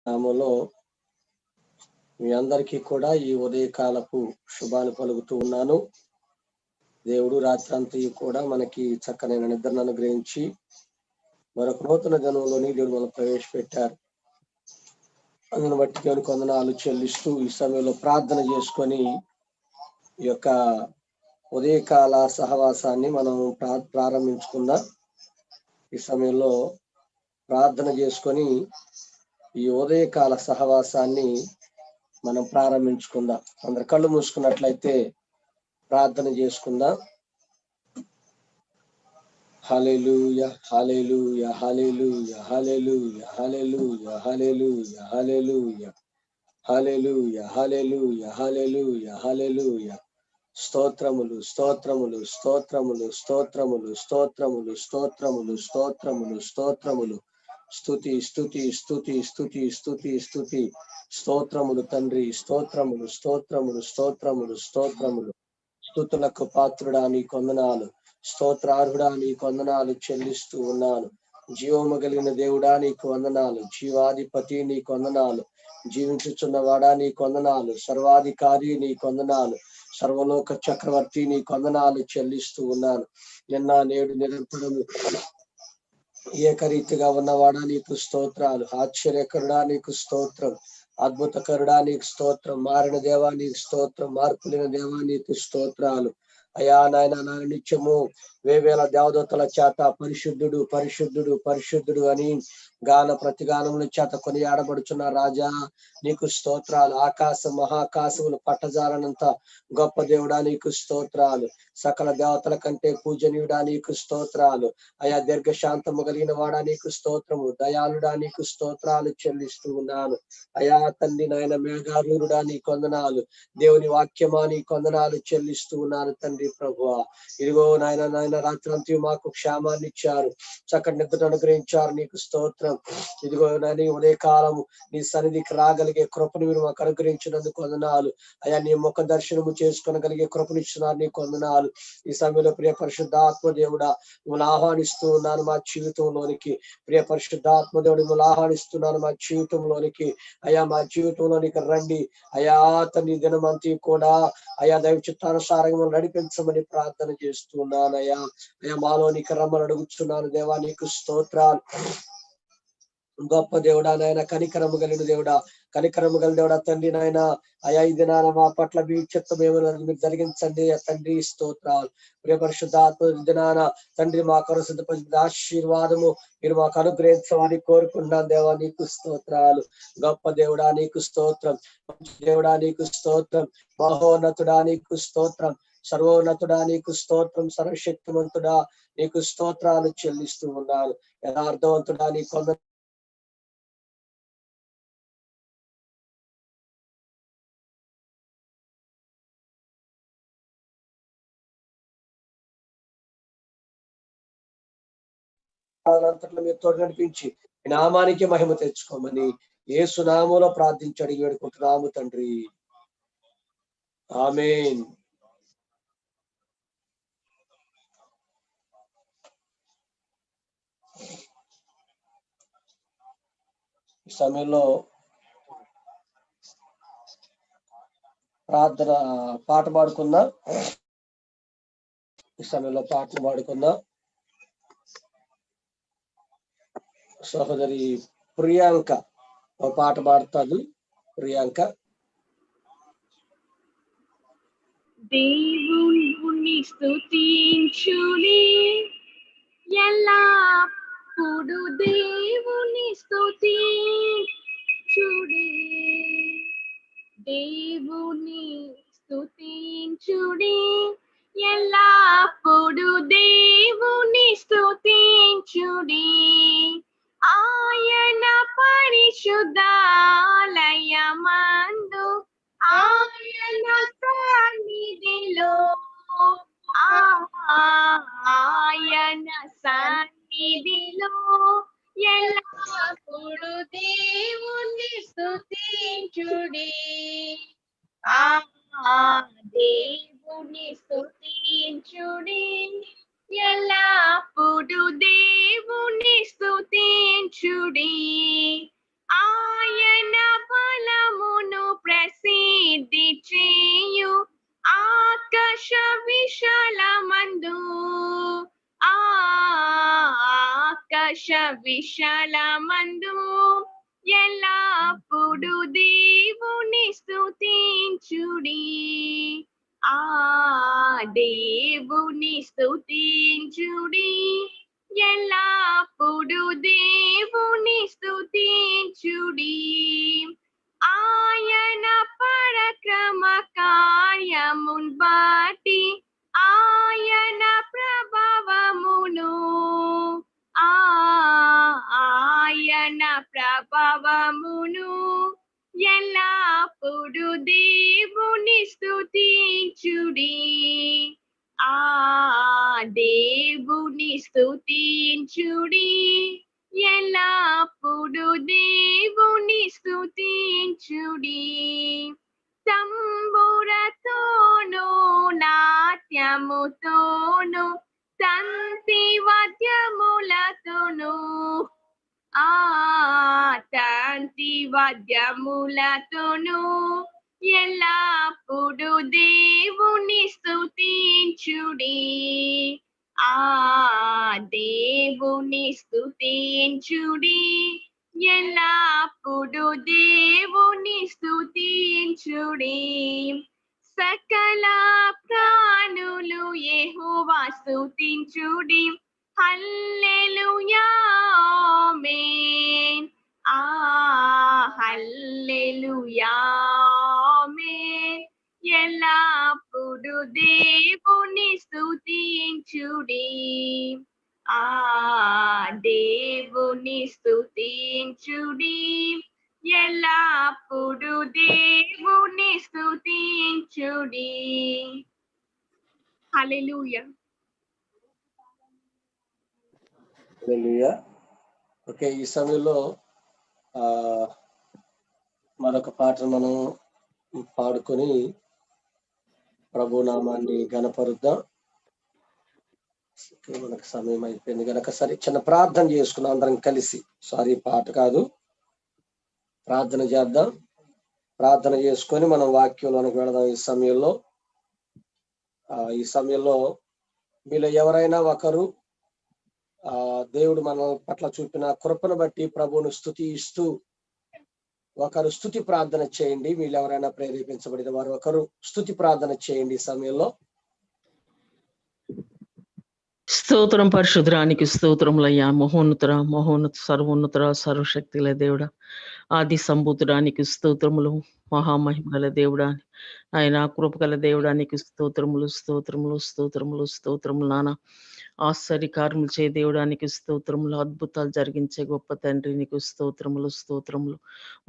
నామములో మీ అందరికీ కూడా ఈ ఉదయకాలపు శుభాలు పలుకుతూ ఉన్నాను. దేవుడు రాత్రంతా కూడా మనకి చక్కనైన నిద్రను అనుగ్రహించి మరొక నూతన జనంలోని దేవుడు మనం ప్రవేశపెట్టారు. అందును బట్టి దేవునికి వందనాలు చెల్లిస్తూ ఈ సమయంలో ప్రార్థన చేసుకొని ఈ యొక్క ఉదయకాల సహవాసాన్ని మనం ప్రారంభించుకుందాం. ఈ సమయంలో ప్రార్థన చేసుకొని ఈ ఉదయకాల సహవాసాన్ని మనం ప్రారంభించుకుందాం. అందరు కళ్ళు మూసుకున్నట్లయితే ప్రార్థన చేసుకుందాం. హల్లెలూయా హల్లెలూయా హల్లెలూయా హల్లెలూయా హల్లెలూయా హల్లెలూయా హల్లెలూయా హల్లెలూయా హల్లెలూయా హల్లెలూయా హల్లెలూయా స్తోత్రములు స్తోత్రములు స్తోత్రములు స్తోత్రములు స్తోత్రములు స్తోత్రములు స్తోత్రములు స్తోత్రములు స్తుతి స్తుతి స్తుతి స్తుతి స్తుతి స్తుతి స్తోత్రములు తండ్రి, స్తోత్రములు స్తోత్రములు స్తోత్రములు స్తోత్రములు స్తుతులకు పాత్రుడా నీకు వందనాలు, స్తోత్రార్హుడా నీకు వందనాలు చెల్లిస్తూ ఉన్నాను. జీవము కలిగిన దేవుడా నీకు వందనాలు, జీవాధిపతి నీకు వందనాలు, జీవించుచున్న వాడా నీకు వందనాలు, సర్వాధికారి నీకు వందనాలు, సర్వలోక చక్రవర్తి నీకు వందనాలు చెల్లిస్తూ ఉన్నాను. నిన్న నేడు నిరంతరము ఏకరీతిగా ఉన్నవాడా నీకు స్తోత్రాలు, ఆశ్చర్యకరుడా నీకు స్తోత్రం, అద్భుతకరుడా నీకు స్తోత్రం, మారిన దేవా నీకు స్తోత్రం, మార్పులిన దేవా నీకు స్తోత్రాలు. అయా నాయన నిత్యము వేవేల దేవదూతల చేత పరిశుద్ధుడు పరిశుద్ధుడు పరిశుద్ధుడు అని గాన ప్రతిగానముల చేత కొనియాడబడుచున్న రాజా నీకు స్తోత్రాలు. ఆకాశం మహాకాశములు పట్టజాలనంత గొప్ప దేవుడా నీకు స్తోత్రాలు, సకల దేవతల కంటే పూజనీయుడా నీకు స్తోత్రాలు. అయా దీర్ఘశాంతము కలిగిన వాడా నీకు స్తోత్రము, దయాళుడా నీకు స్తోత్రాలు చెల్లిస్తూ ఉన్నాను. అయా తండ్రి నాయన మేఘారూరుడా నీకు వందనాలు, దేవుని వాక్యమా నీకు వందనాలు చెల్లిస్తూ ఉన్నాను. తండ్రి ప్రభువా ఇదిగో నాయన రాత్రంతా మాకు క్షేమాన్ని ఇచ్చారు, చక్కటి నిద్రను అనుగ్రహించారు, నీకు స్తోత్రం. ఇదిగో నాని ఉదయకాలము నీ సన్నిధికి రాగలిగే కృపను మీరు మాకు అనుగ్రహించినందుకు వందనాలు. అయా నీ ముఖ దర్శనము చేసుకొనగలిగే కృపనిచ్చినారు, నీకు వందనాలు. ఈ సమయంలో ప్రియ పరిశుద్ధాత్మ దేవుడా మిమ్మల్ని ఆహ్వానిస్తూ ఉన్నాను మా జీవితంలోనికి. ప్రియ పరిశుద్ధాత్మ దేవుడు మిమ్మల్ని ఆహ్వానిస్తున్నాను మా జీవితంలోనికి. అయా మా జీవితంలోనికి రండి. అయా తండ్రి దినమంతా కూడా అయా దైవ చిత్తానుసారంగా నడిపించమని ప్రార్థన చేస్తున్నాను. అయా మాలోనికి రమ్మని అడుగుతున్నాను దేవా, నీకు స్తోత్రాలు. గొప్ప దేవుడా నాయన, కనికరము కలిగిన దేవుడా, కనికరము కలిగిన దేవుడా తండ్రి నాయన, అయా ఈ దినాన మా పట్ల మీ చిత్తం ఏమైనా మీరు జరిగించండి తండ్రి, స్తోత్రాలు. ప్రియ పరిశుద్ధాత్మ దినాన తండ్రి మా కొరకు సిద్ధపరిచిన ఆశీర్వాదము మీరు మాకు అనుగ్రహించమని కోరుకున్నాను దేవా, నీకు స్తోత్రాలు. గొప్ప దేవుడా నీకు స్తోత్రం, దేవుడా నీకు స్తోత్రం, మహోన్నతుడా నీకు స్తోత్రం, సర్వోన్నతుడా నీకు స్తోత్రం, సర్వశక్తివంతుడా నీకు స్తోత్రాలు చెల్లిస్తూ ఉన్నాను. యథార్థవంతుడా నీకు అంతట్లో మీరు తోడు నడిపించి ఈ నామానికి మహిమ తెచ్చుకోమని యేసు నామములో ప్రార్థించి అడిగి వేడుకుంటున్నాము తండ్రి, ఆమేన్. ఈ సమయంలో ప్రార్థన పాట పాడుకుందాం. ఈ సమయంలో పాటలు పాడుకుందాం. సహోదరి ప్రియాంక ఒక పాట పాడుతాడు. ప్రియాంక. దేవుని స్తుతించుడి ఎల్లప్పుడు, దేవుని స్తుతించుడి, దేవుని స్తుతించుడి ఎల్లప్పుడు, దేవుని స్తుతించుడి. ఆయన పరిశుద్ధాలయమందు, ఆయన సన్నిధిలో, ఆయన సన్నిధిలో ఎల్లప్పుడు దేవుని స్తుతించుడి. దేవుని స్తుతించుడి ఎల్లప్పుడు, దేవుని స్తుతించుడి. ఆయన ఆకాశ విశాలమందు ఎల్లప్పుడు దేవుని స్తుతించుడి. ఆ దేవుని స్తుతించుడి, ఎల్లప్పుడు దేవుని స్తుతించుడి. ఆయన పరక్రమ కార్యమున్ బట్టి ఆయన ప్రభావమును ఆయన ప్రభావమును ఎల్లప్పుడు దేవుని స్తుతించుడి. ఆ దేవుని స్తుతించుడి, ఎల్లప్పుడు దేవుని స్తుతించుడి. తంబురతోను నాట్యముతోను తంతి వాద్యములతోను తంతి వాద్యములతోను ఎల్లప్పుడు దేవుని స్తుతించుడి. ఆ దేవుని స్తుతించుడి, ఎల్లప్పుడు దేవుని స్తుతించుడి. సకల ప్రాణులు యెహోవా స్తుతించుడి. హల్లెలూయా ఆమేన్. హల్లెలూయా ఆమేన్. ఎల్లప్పుడు దేవుని స్తుతించుడి. దేవుని స్తుతించుడి, ఎల్లప్పుడు దేవుని స్తుతించుడి. హల్లెలూయా. హల్లెలూయా. ఓకే, ఈ సమయంలో మరొక పాటను మనం పాడుకొని ప్రభు నామాన్ని ఘనపరుద్దాం. మనకు సమయం అయిపోయింది కనుక సరే చిన్న ప్రార్థన చేసుకున్నాం అందరం కలిసి. సారీ, పాట కాదు, ప్రార్థన చేద్దాం. ప్రార్థన చేసుకొని మనం వాక్యంలోనికి వెళదాం. ఈ సమయంలో మీలో ఎవరైనా ఒకరు దేవుడు మన పట్ల చూపిన కృపను బట్టి ప్రభువును స్తుతిస్తూ ఒకరు స్తుతి ప్రార్థన చేయండి. వీళ్ళు ఎవరైనా ప్రేరేపించబడిన వారు ఒకరు స్తుతి ప్రార్థన చేయండి ఈ సమయంలో. స్తోత్రం పరిశుద్రానికి స్తోత్రములయ్యా. మహోన్నత సర్వోన్నత సర్వశక్తిల దేవుడా, ఆది సంభూతుడానికి స్తోత్రములు. మహామహిమగల దేవుడా, ఆయన కృపగల దేవుడానికి స్తోత్రములు నాన్న. ఆశ్చర్యకార్యములు చే దేవుడానికి స్తోత్రములు. అద్భుతాలు జరిగించే గొప్ప తండ్రి నీకు స్తోత్రములు.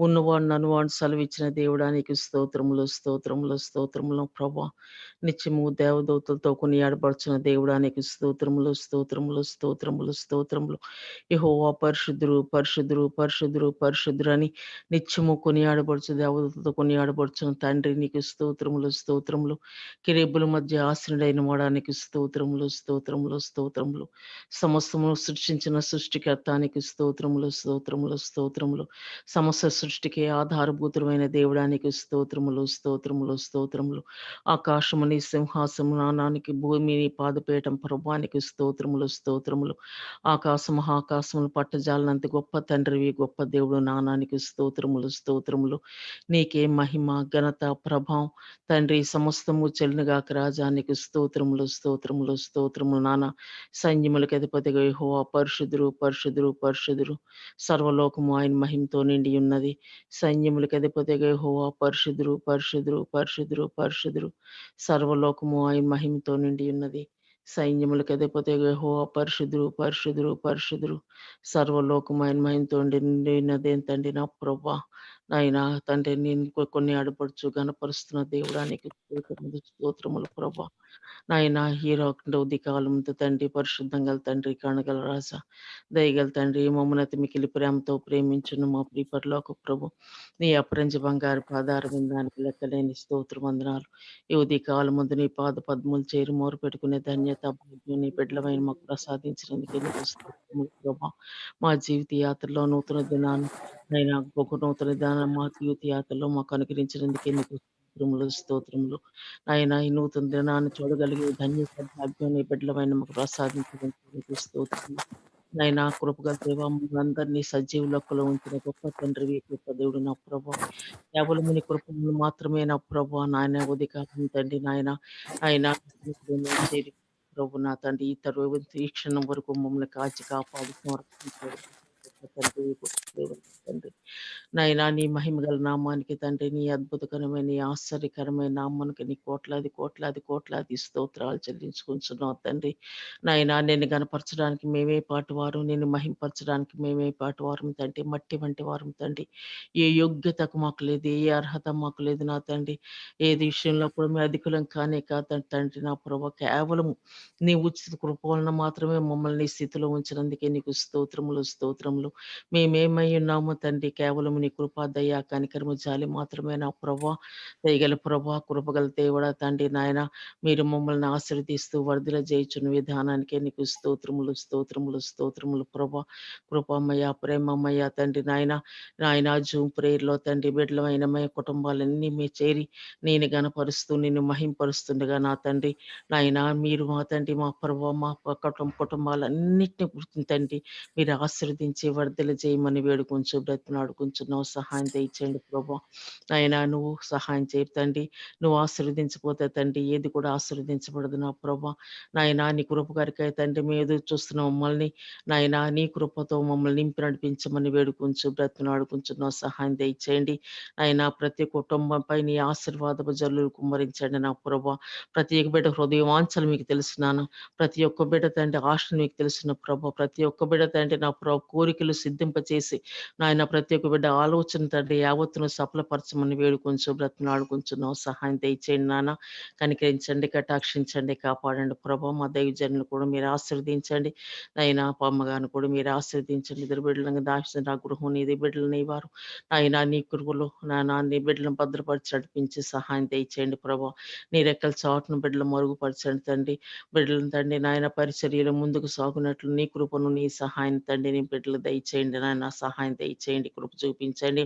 ఉన్నవాడు నన్నువాడు సెలవిచ్చిన దేవుడానికి స్తోత్రములు ప్రభా. నిత్యము దేవదూతలతో కొనియాడబడుచున్న దేవుడానికి స్తోత్రములు. యెహోవా పరిశుద్ధుడు అని నిత్యము కొనియాడబడుచు దేవదూతలతో కొనియాడబడుచున్న తండ్రి నీకు స్తోత్రములు. కిరీబుల మధ్య ఆసనుడైన వాడానికి స్తోత్రములు. సమస్తము సృష్టించిన సృష్టికర్తానికి స్తోత్రములు. సమస్త సృష్టికి ఆధారభూతమైన దేవుడానికి స్తోత్రములు. ఆకాశము నీ సింహాసనానికి, భూమి నీ పాదపీఠం ప్రభువానికి స్తోత్రములు. ఆకాశములు పట్టజాలనంత గొప్ప తండ్రివి, గొప్ప దేవుడు నానానికి స్తోత్రములు. నీకే మహిమ ఘనత ప్రభావం తండ్రి సమస్తము చెల్లుగాక రాజానికి స్తోత్రములు నాన్న. సైన్యములకు అధిపతిగా యెహోవా పరిశుద్ధుడు. సర్వలోకము ఆయన మహిమతో నిండి ఉన్నది. సైన్యములకు అధిపతిగా యెహోవా పరిశుద్ధుడు. సర్వలోకము ఆయన మహిమతో నిండి ఉన్నది. సైన్యములకు అధిపతిగా యెహోవా పరిశుద్ధుడు. సర్వలోకము ఆయన మహిమతో నిండి ఉన్నది. ఏంటండి నా ప్రభా, నాయన తండ్రి నేను కొన్ని ఆడపడుచు గణపరుస్తున్న దేవుడానికి స్తోత్రములు ప్రభా. నాయన హీరో ఉదికాలంతో తండ్రి, పరిశుద్ధం గల తండ్రి, కణగల రాజా, దయగల తండ్రి, మమ్మల్ని మికిలి ప్రేమతో ప్రేమించును మా ప్రియపరలోక ప్రభు. నీ అపరంజ బంగారు పాదార విందానికి లెక్కలేని స్తోత్రవందనాలు. ఈ ఉదయకాలం ముందు నీ పాద పద్ములు చేరి మోరు పెట్టుకునే ధన్యత భాగ్యం నీ బిడ్డలమైన మాకు ప్రసాదించినందుకు ఎన్నిక స్తోత్రములు ప్రభా. మా జీవిత యాత్రలో నూతన దినాన్ని అయినా ఒక నూతన దినాన్ని మా జీవిత యాత్రలో మాకు అనుగ్రహించినందుకు ఎన్నిక స్తోత్రములు. ఆయన ఈ నూతన దినాన్ని చూడగలిగే ధన్యత భాగ్యం నీ బిడ్డలమైన మాకు ప్రసాదించినందుకు స్తోత్రములు. నైనా కృపగల దేవ మమ్మల్ని సజీవ లెక్కలో ఉంచిన గొప్ప తండ్రివి, గొప్ప దేవుడు నా ప్రభా. కేవలం నీ కృపను మాత్రమే నా ప్రభా నాయన ఉదయకాలం తండ్రి నాయన ఆయన చేరి ప్రభు నా తండ్రి ఈ క్షణం వరకు మమ్మల్ని కాచి కాపాడి సమర్పించాడు. గొప్ప తండ్రి, గొప్ప దేవుడు నా తండ్రి నైనా నీ మహిమ గల నామానికి తండ్రి, నీ అద్భుతకరమైన నీ ఆశ్చర్యకరమైన నామానికి నీ కోట్లాది కోట్లాది కోట్లాది స్తోత్రాలు చెల్లించుకుంటున్నావు తండ్రి. నైనా నిన్ను గనపరచడానికి మేమే పాటువారు, నిన్ను మహింపరచడానికి మేమే పాటువారం తండ్రి. మట్టి వంటి వారం తండ్రి. ఏ యోగ్యతకు మాకు లేదు, ఏ అర్హత మాకు లేదు నా తండ్రి. ఏది విషయంలో కూడా మేము అధికులం కానే కాదు తండ్రి నా ప్రభు. కేవలము నీ ఉచిత కృప వలన మాత్రమే మమ్మల్ని ఈ స్థితిలో ఉంచినందుకే నీకు స్తోత్రములు స్తోత్రములు. మేమేమై ఉన్నామో తండ్రి, కేవలం నీ కృప దయ కనికరము జాలి మాత్రమే నా ప్రభా. దయగల ప్రభా, కృపగల దేవుడా తండ్రి నాయన, మీరు మమ్మల్ని ఆశీర్వదిస్తూ వర్ధల చేయుచున్న విధానానికే నీకు స్తోత్రములు స్తోత్రములు స్తోత్రములు ప్రభా. కృపమయ్య ప్రేమమయ్య తండ్రి నాయన. నాయన జూమ్ ప్రేయర్లో తండ్రి బిడ్డలమైన మా కుటుంబాలన్నీ మీ చేరి నేను గనపరుస్తూ నిన్ను మహింపరుస్తుండగా నా తండ్రి నాయన, మీరు మా తండ్రి మా ప్రభా మా కుటుంబాలన్నింటినీ గుర్తించండి. మీరు ఆశీర్వదించి వర్ధలు చేయమని వేడుకొంచు బ్రతిమలాడుకుంటున్నావు. సహాయం దయచేయండి ప్రభా. నాయన నువ్వు సహాయం చేయి తండ్రి. నువ్వు ఆశీర్వదించకపోతే తండ్రి ఏది కూడా ఆశీర్వదించబడదు నా ప్రభా. నాయన నీ కృప గారికై తండ్రి మేము ఎదురు చూస్తున్న మమ్మల్ని నాయన నీ కృపతో మమ్మల్ని నింపి నడిపించమని వేడుకొంచు బ్రతిమలాడుకుంటున్నావు. సహాయం దయచేయండి. నాయన ప్రతి కుటుంబంపై నీ ఆశీర్వాదపు జల్లులు కుమ్మరించండి నా ప్రభా. ప్రతి ఒక్క బిడ్డ హృదయ వాంఛలు మీకు తెలుసున్నాను. ప్రతి ఒక్క బిడ్డ తండ్రి ఆశలు మీకు తెలుసున్న ప్రభా. ప్రతి ఒక్క బిడ్డ తండ్రి నా ప్రభు కోరికలు సిద్ధింపచేసి నాయన ప్రతి ఒక్క బిడ్డ ఆలోచన తండ్రి యావత్తును సఫలపరచమని వేడుకొంచు బ్రతిమలాడుకుంటున్నావు. సహాయం దయచేయండి నాన్న. కనికరించండి, కటాక్షించండి, కాపాడండి ప్రభా. మా దైవజనులు కూడా మీరు ఆశీర్వదించండి. నైనా అమ్మగారిని కూడా మీరు ఆశీర్వదించండి. ఇద్దరు బిడ్డలను దాచిన నా గృహం నీది, బిడ్డలు నీ వారు నాయన నీ కృపలో నాన్న నీ బిడ్డలను భద్రపరిచి నడిపించి సహాయం దయచేయండి ప్రభా. నీ రెక్కల చాటును బిడ్డలు మరుగుపరచండి తండ్రి. బిడ్డలను తండ్రి నాయన పరిచర్యలు ముందుకు సాగునట్లు నీ కృపను నీ సహాయం తండ్రి నీ బిడ్డలు దయచేయండి నాయన. సహాయం దయచేయండి, కృప చూపించండి.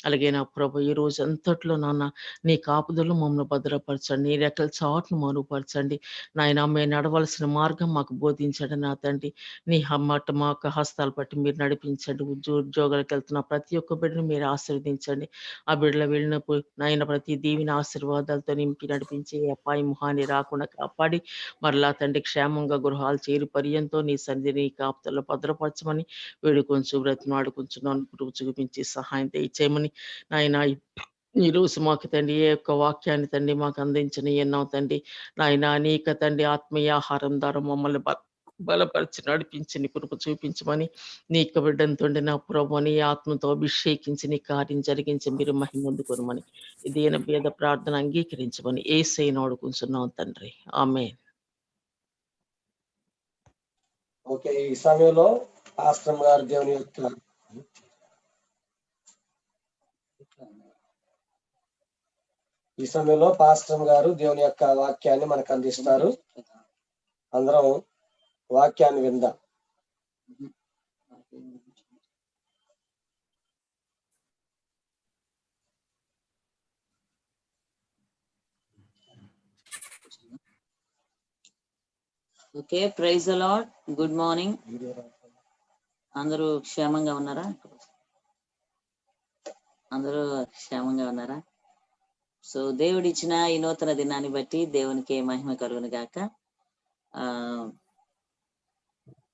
అలాగే నా ప్రభు ఈ రోజు అంతట్లో నాన్న నీ కాపుదలు మమ్మల్ని భద్రపరచండి. నీ రెక్కల చాటును మరుగుపరచండి నాయన. మేము నడవలసిన మార్గం మాకు బోధించండి నా తండ్రి. నీ మాట మా యొక్క హస్తాలు పట్టి మీరు నడిపించండి. ఉద్యోగాలకు వెళ్తున్న ప్రతి ఒక్క బిడ్డను మీరు ఆశీర్వదించండి. ఆ బిడ్డలు వెళ్ళినప్పుడు నాయన ప్రతి దీవిని ఆశీర్వాదాలతో నింపి నడిపించి అపాయం హాని రాకుండా కాపాడి మరలా తండ్రి క్షేమంగా గృహాలు చేరి పర్యంతో నీ సన్నిధిని కాపుతల్లో భద్రపరచమని వేడుకొంచు బ్రతిమాడుకుంటున్నాను. కృప చూపించి సహాయం దయచేయమని నాయన. ఈ రోజు మాకు తండ్రి ఏ యొక్క వాక్యాన్ని తండ్రి మాకు అందించిన ఎన్నో తండ్రి నాయన అనేక తండ్రి ఆత్మీయ ఆహారం ద్వారా మమ్మల్ని బలపరిచి నడిపించి నీ కృప చూపించమని నీ యొక్క బిడ్డను తండ్రి నా ప్రభు నీ ఆత్మతో అభిషేకించి నీ కార్యం జరిగించి మీరు మహిమ పొందుకొనమని ఇదేన భేద ప్రార్థన అంగీకరించమని యేసయ్యను అడుగుతున్నాం తండ్రి. ఆమేన్. ఓకే, ఈ సమయంలో పాస్టర్ గారు దేవుని యొక్క దేవుని యొక్క వాక్యాన్ని మనకు అందిస్తారు. అందరం వాక్యాన్ని విందాం. Okay, praise the lord. Good morning. అందరూ క్షేమంగా ఉన్నారా? అందరూ క్షేమంగా ఉన్నారా? సో దేవుడు ఇచ్చిన ఈ నూతన దినాన్ని బట్టి దేవునికి మహిమ కలుగును గాక.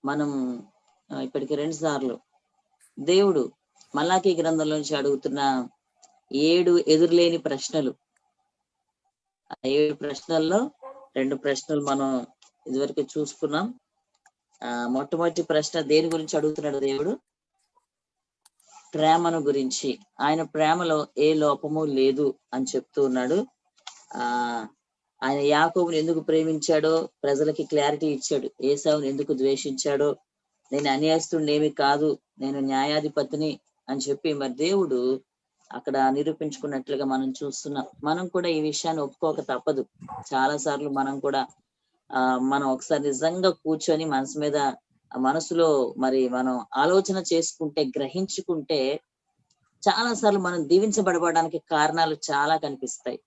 మనం ఇప్పటికి 2 సార్లు దేవుడు మలాకీ గ్రంథంలో నుంచి అడుగుతున్న 7 ఎదురులేని ప్రశ్నలు. ఆ 7 ప్రశ్నల్లో 2 ప్రశ్నలు మనం ఇదివరకు చూసుకున్నాం. మొట్టమొదటి ప్రశ్న దేని గురించి అడుగుతున్నాడు దేవుడు? ప్రేమను గురించి. ఆయన ప్రేమలో ఏ లోపము లేదు అని చెప్తూ ఉన్నాడు. ఆయన యాకోబుని ఎందుకు ప్రేమించాడో ప్రజలకి క్లారిటీ ఇచ్చాడు. ఏసావుని ఎందుకు ద్వేషించాడో, నేను అన్యాయస్తుడినేమి కాదు, నేను న్యాయాధిపతిని అని చెప్పి మరి దేవుడు అక్కడ నిరూపించుకున్నట్లుగా మనం చూస్తున్నాం. మనం కూడా ఈ విషయాన్ని ఒప్పుకోక తప్పదు. చాలా సార్లు మనం కూడా మనం ఒకసారి నిజంగా కూర్చొని మనసులో మరి మనం ఆలోచన చేసుకుంటే, గ్రహించుకుంటే చాలా సార్లు మనం దీవించబడడానికి కారణాలు చాలా కనిపిస్తాయి.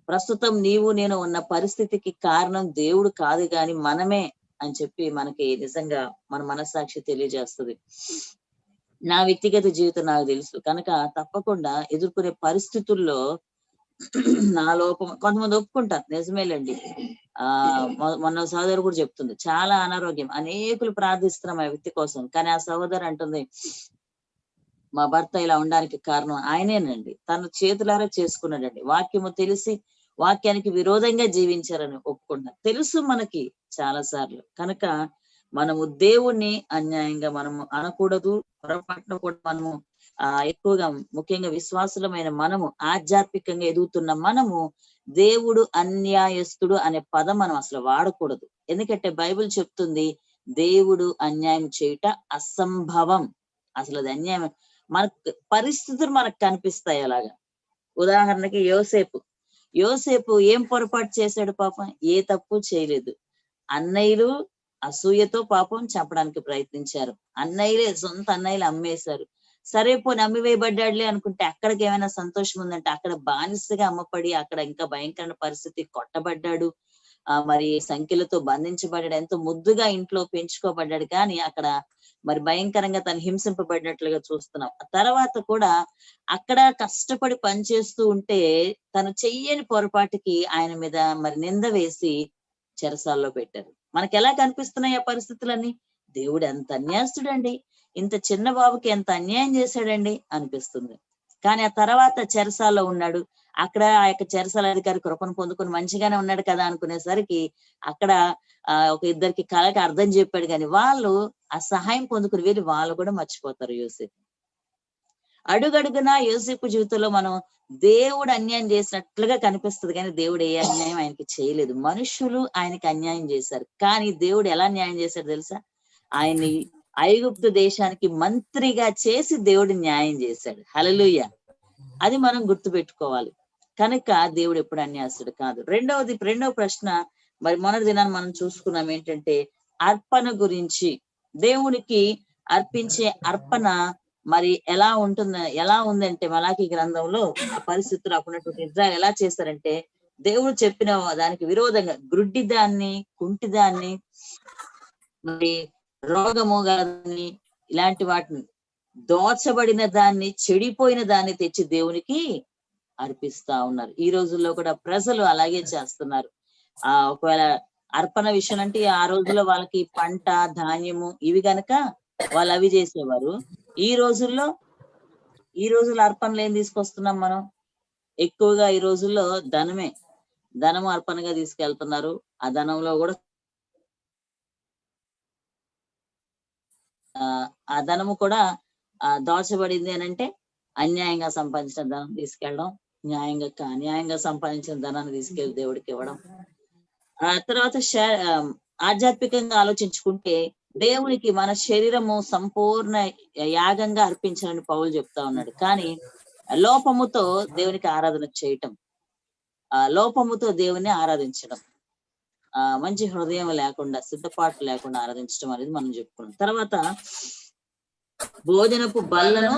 ప్రస్తుతం నీవు నేను ఉన్న పరిస్థితికి కారణం దేవుడు కాదు, కానీ మనమే అని చెప్పి మనకి నిజంగా మన మనస్సాక్షి తెలియజేస్తుంది. నా వ్యక్తిగత జీవితం నాకు తెలుసు కనుక తప్పకుండా ఎదుర్కొనే పరిస్థితుల్లో నా లోపం కొంతమంది ఒప్పుకుంటారు, నిజమేలండి. మొన్న సహోదరు కూడా చెప్తుంది, చాలా అనారోగ్యం, అనేకులు ప్రార్థిస్తున్నాం ఆ వ్యక్తి కోసం, కానీ ఆ సహోదరు అంటుంది మా భర్త ఇలా ఉండడానికి కారణం ఆయనేనండి, తన చేతులారా చేసుకున్నాడండి, వాక్యము తెలిసి వాక్యానికి విరోధంగా జీవించారని ఒప్పుకుంటున్నారు. తెలుసు మనకి చాలా సార్లు. కనుక మనము దేవుణ్ణి అన్యాయంగా మనము అనకూడదు. పొరపాటున కూడా మనము ఎక్కువగా ముఖ్యంగా విశ్వాసులమైన మనము, ఆధ్యాత్మికంగా ఎదుగుతున్న మనము దేవుడు అన్యాయస్తుడు అనే పదం మనం అసలు వాడకూడదు. ఎందుకంటే బైబిల్ చెప్తుంది దేవుడు అన్యాయం చేయుట అసంభవం. అసలు అది అన్యాయం. మనకు పరిస్థితులు మనకు కనిపిస్తాయి అలాగా. ఉదాహరణకి యోసేపు ఏం పొరపాటు చేశాడు? పాపం ఏ తప్పు చేయలేదు. అన్నయ్యలు అసూయతో పాపం చంపడానికి ప్రయత్నించారు. సొంత అన్నయ్యలు అమ్మేశారు. సరే పోనీ అమ్మివేయబడ్డాడులే అనుకుంటే అక్కడికి ఏమైనా సంతోషం ఉందంటే అక్కడ బానిసగా అమ్మపడి అక్కడ ఇంకా భయంకరమైన పరిస్థితి, కొట్టబడ్డాడు, మరి సంఖ్యలతో బంధించబడ్డాడు, ఎంతో ముద్దుగా ఇంట్లో పెంచుకోబడ్డాడు, కానీ అక్కడ మరి భయంకరంగా తను హింసింపబడినట్లుగా చూస్తున్నాం. ఆ తర్వాత కూడా అక్కడ కష్టపడి పనిచేస్తూ ఉంటే తను చెయ్యని పొరపాటుకి ఆయన మీద మరి నింద వేసి చెరసాల్లో పెట్టారు. మనకి ఎలా కనిపిస్తున్నాయి ఆ పరిస్థితులన్నీ? దేవుడు ఎంత అన్యాయస్తుడండి, ఇంత చిన్న బాబుకి ఎంత అన్యాయం చేశాడండి అనిపిస్తుంది. కానీ ఆ తర్వాత చెరసాల్లో ఉన్నాడు. అక్కడ ఆ యొక్క చెరసాల అధికారి కృపను పొందుకొని మంచిగానే ఉన్నాడు కదా అనుకునేసరికి అక్కడ ఒక ఇద్దరికి కళకి అర్థం చెప్పాడు, కానీ వాళ్ళు ఆ సహాయం పొందుకుని వెళ్ళి వాళ్ళు కూడా మర్చిపోతారు యోసేపు. అడుగడుగునా యోసేపు జీవితంలో మనం దేవుడు అన్యాయం చేసినట్లుగా కనిపిస్తుంది, కానీ దేవుడు ఏ అన్యాయం ఆయనకి చేయలేదు. మనుషులు ఆయనకి అన్యాయం చేశారు, కానీ దేవుడు ఎలా న్యాయం చేశాడు తెలుసా? ఆయన్ని ఐగుప్తు దేశానికి మంత్రిగా చేసి దేవుడు న్యాయం చేశాడు. హల్లెలూయా. అది మనం గుర్తు పెట్టుకోవాలి. కనుక దేవుడు ఎప్పుడు అన్యాయస్తుడు కాదు. రెండవ ప్రశ్న మరి మొన్నటి దినాన్ని మనం చూసుకున్నాం ఏంటంటే అర్పణ గురించి. దేవునికి అర్పించే అర్పణ మరి ఎలా ఉందంటే మలాకీ గ్రంథంలో ఆ పరిస్థితులు అప్పుడున్నటువంటి ఇజ్రాయెల్ ఎలా చేస్తారంటే దేవుడు చెప్పిన దానికి విరోధంగా గ్రుడ్డి దాన్ని, కుంటి దాన్ని, మరి రోగము గలదాన్ని, ఇలాంటి వాటిని, దోచబడిన దాన్ని, చెడిపోయిన దాన్ని తెచ్చి దేవునికి అర్పిస్తా ఉన్నారు. ఈ రోజుల్లో కూడా ప్రజలు అలాగే చేస్తున్నారు. ఒకవేళ అర్పణ విషయం అంటే ఆ రోజుల్లో వాళ్ళకి పంట, ధాన్యము ఇవి గనక వాళ్ళు అవి చేసేవారు. ఈ రోజుల్లో అర్పణలు ఏం తీసుకొస్తున్నాం మనం? ఎక్కువగా ఈ రోజుల్లో ధనము అర్పణగా తీసుకెళ్తున్నారు. ఆ ధనంలో కూడా ఆ ధనము కూడా దోచబడింది అని అంటే అన్యాయంగా సంపాదించిన ధనం తీసుకెళ్ళడం, అన్యాయంగా సంపాదించిన ధనాన్ని తీసుకెళ్లి దేవుడికి ఇవ్వడం. ఆ తర్వాత ఆధ్యాత్మికంగా ఆలోచించుకుంటే దేవునికి మన శరీరము సంపూర్ణ యాగంగా అర్పించాలని పౌలు చెప్తా ఉన్నాడు. కానీ లోపముతో దేవునికి ఆరాధన చేయటం, లోపముతో దేవుని ఆరాధించడం, మంచి హృదయం లేకుండా, సిద్ధపాటు లేకుండా ఆరాధించడం అనేది మనం చెప్పుకున్నాం. తర్వాత భోజనపు బల్లను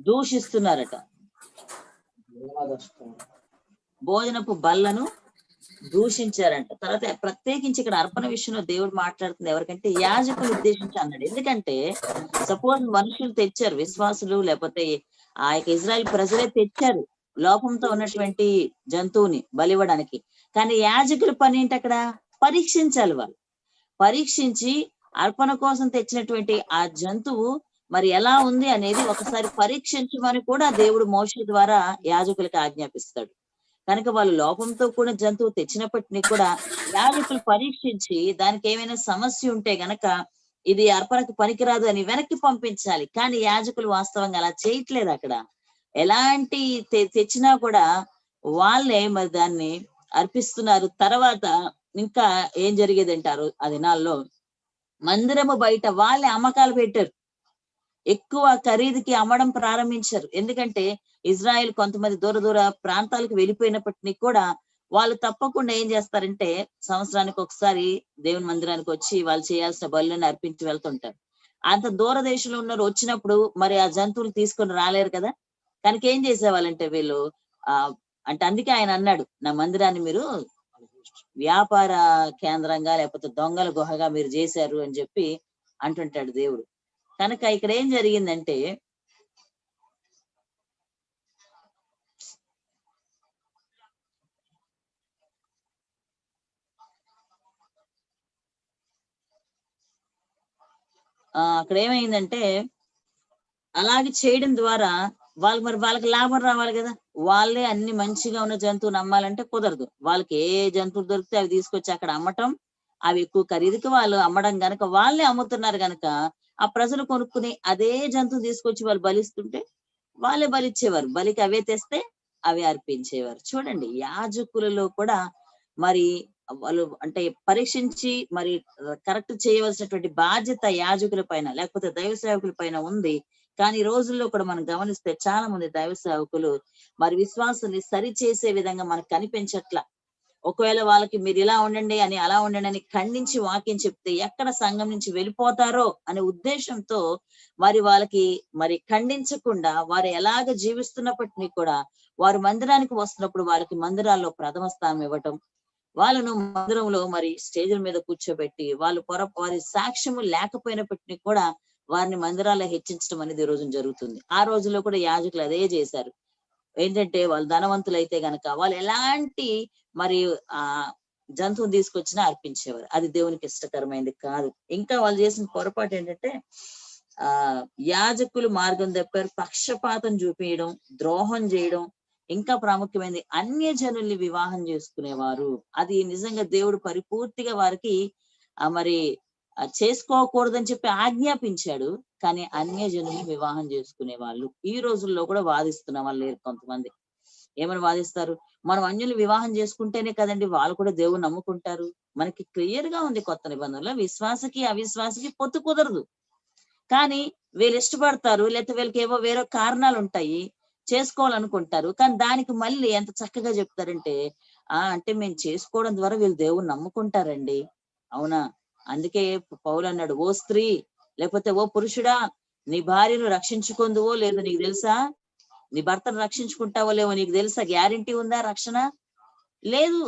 దూషిస్తున్నారట. భోజనపు బల్లను దూషించారంట. తర్వాత ప్రత్యేకించి ఇక్కడ అర్పణ విషయంలో దేవుడు మాట్లాడుతుంది ఎవరికంటే యాజకులు ఉద్దేశించి అన్నాడు. ఎందుకంటే సపోజ్ మనుషులు తెచ్చారు, విశ్వాసులు లేకపోతే ఆ యొక్క ఇజ్రాయెల్ ప్రజలే తెచ్చారు లోపంతో ఉన్నటువంటి జంతువుని బలివ్వడానికి. కానీ యాజకుల పని ఏంటి? అక్కడ పరీక్షించాలి. వాళ్ళు పరీక్షించి అర్పణ కోసం తెచ్చినటువంటి ఆ జంతువు మరి ఎలా ఉంది అనేది ఒకసారి పరీక్షించమని కూడా దేవుడు మోషే ద్వారా యాజకులకు ఆజ్ఞాపిస్తాడు. కనుక వాళ్ళు లోపంతో కూడా జంతువు తెచ్చినప్పటికీ కూడా యాజకులు పరీక్షించి దానికి ఏమైనా సమస్య ఉంటే గనక ఇది అర్పణకు పనికిరాదు అని వెనక్కి పంపించాలి. కానీ యాజకులు వాస్తవంగా అలా చేయట్లేదు. అక్కడ ఎలాంటి తెచ్చినా కూడా వాళ్ళే మరి దాన్ని అర్పిస్తున్నారు. తర్వాత ఇంకా ఏం జరిగేది అంటారు, ఆ దినాల్లో మందిరము బయట వాళ్ళే అమ్మకాలు పెట్టారు, ఎక్కువ ఖరీదుకి అమ్మడం ప్రారంభించారు. ఎందుకంటే ఇజ్రాయెల్ కొంతమంది దూర ప్రాంతాలకు వెళ్ళిపోయినప్పటికీ కూడా వాళ్ళు తప్పకుండా ఏం చేస్తారంటే సంవత్సరానికి ఒకసారి దేవుని మందిరానికి వచ్చి వాళ్ళు చేయాల్సిన బలులను అర్పించి వెళ్తుంటారు. అంత దూరదేశంలో ఉన్నారు వచ్చినప్పుడు మరి ఆ జంతువులు తీసుకొని రాలేరు కదా. కనుక ఏం చేసేవాళ్ళంటే వీళ్ళు అంటే అందుకే ఆయన అన్నాడు, నా మందిరాన్ని మీరు వ్యాపార కేంద్రంగా లేకపోతే దొంగల గుహగా మీరు చేశారు అని చెప్పి అంటుంటాడు దేవుడు. కనుక ఇక్కడ ఏం జరిగిందంటే అక్కడ ఏమైందంటే అలాగే చేయడం ద్వారా వాళ్ళకి లాభం రావాలి కదా. వాళ్ళే అన్ని మంచిగా ఉన్న జంతువుని అమ్మాలంటే కుదరదు. వాళ్ళకి ఏ జంతువులు దొరికితే అవి తీసుకొచ్చి అక్కడ అమ్మటం, అవి ఎక్కువ ఖరీదుకి వాళ్ళు అమ్మడం గనక వాళ్ళే అమ్ముతున్నారు గనక ఆ ప్రజలు కొనుక్కుని అదే జంతువు తీసుకొచ్చి వాళ్ళు బలిస్తుంటే వాళ్ళే బలిచ్చేవారు. బలికి అవే తెస్తే అవి అర్పించేవారు. చూడండి, యాజకులలో కూడా మరి వాళ్ళు అంటే పరీక్షించి మరి కరెక్ట్ చేయవలసినటువంటి బాధ్యత యాజకుల పైన లేకపోతే దైవ సేవకుల పైన ఉంది. కానీ ఈ రోజుల్లో కూడా మనం గమనిస్తే చాలా మంది దైవ సేవకులు మరి విశ్వాసాన్ని సరి చేసే విధంగా మనకు కనిపించట్లా. ఒకవేళ వాళ్ళకి మీరు ఇలా ఉండండి అని అలా ఉండండి అని ఖండించి వాక్యం చెప్తే ఎక్కడ సంఘం నుంచి వెళ్ళిపోతారో అనే ఉద్దేశంతో మరి వాళ్ళకి మరి ఖండించకుండా వారు ఎలాగ జీవిస్తున్నప్పటికీ కూడా వారు మందిరానికి వస్తున్నప్పుడు వాళ్ళకి మందిరాల్లో ప్రథమ స్థానం ఇవ్వటం, వాళ్ళను మందిరంలో మరి స్టేజ్ల మీద కూర్చోబెట్టి వారి సాక్ష్యము లేకపోయినప్పటికీ కూడా వారిని మందిరాల్లో హెచ్చించడం అనేది ఈ రోజు జరుగుతుంది. ఆ రోజుల్లో కూడా యాజకులు అదే చేశారు. ఏంటంటే వాళ్ళు ధనవంతులు అయితే గనక వాళ్ళు ఎలాంటి మరి జంతువుని తీసుకొచ్చినా అర్పించేవారు. అది దేవునికి ఇష్టకరమైనది కాదు. ఇంకా వాళ్ళు చేసిన పొరపాటు ఏంటంటే యాజకులు మార్గం తప్పారు, పక్షపాతం చూపించడం, ద్రోహం చేయడం, ఇంకా ప్రాముఖ్యమైనది అన్యజనుల్ని వివాహం చేసుకునేవారు. అది నిజంగా దేవుడు పరిపూర్తిగా వారికి మరి చేసుకోకూడదని చెప్పి ఆజ్ఞాపించాడు. కానీ అన్యజనుల్ని వివాహం చేసుకునే వాళ్ళు ఈ రోజుల్లో కూడా వాదిస్తున్న వాళ్ళు లేరు. కొంతమంది ఏమని వాదిస్తారు, మనం అన్యులు వివాహం చేసుకుంటేనే కదండి వాళ్ళు కూడా దేవుని నమ్ముకుంటారు. మనకి క్లియర్ గా ఉంది కొత్త నిబంధనలో విశ్వాసకి అవిశ్వాసకి పొత్తు కుదరదు. కానీ వీళ్ళు ఇష్టపడతారు, లేకపోతే వీళ్ళకి ఏవో వేరే కారణాలు ఉంటాయి, చేసుకోవాలనుకుంటారు. కానీ దానికి మళ్ళీ ఎంత చక్కగా చెప్తారంటే అంటే మేము చేసుకోవడం ద్వారా వీళ్ళు దేవుని నమ్ముకుంటారండి. అవునా? అందుకే పౌలు అన్నాడు, ఓ స్త్రీ లేకపోతే ఓ పురుషుడా నీ భార్యను రక్షించుకుందువో లేదో నీకు తెలుసా? నీ భర్తను రక్షించుకుంటావో లేవో నీకు తెలుసా? గ్యారంటీ ఉందా రక్షణ? లేదు.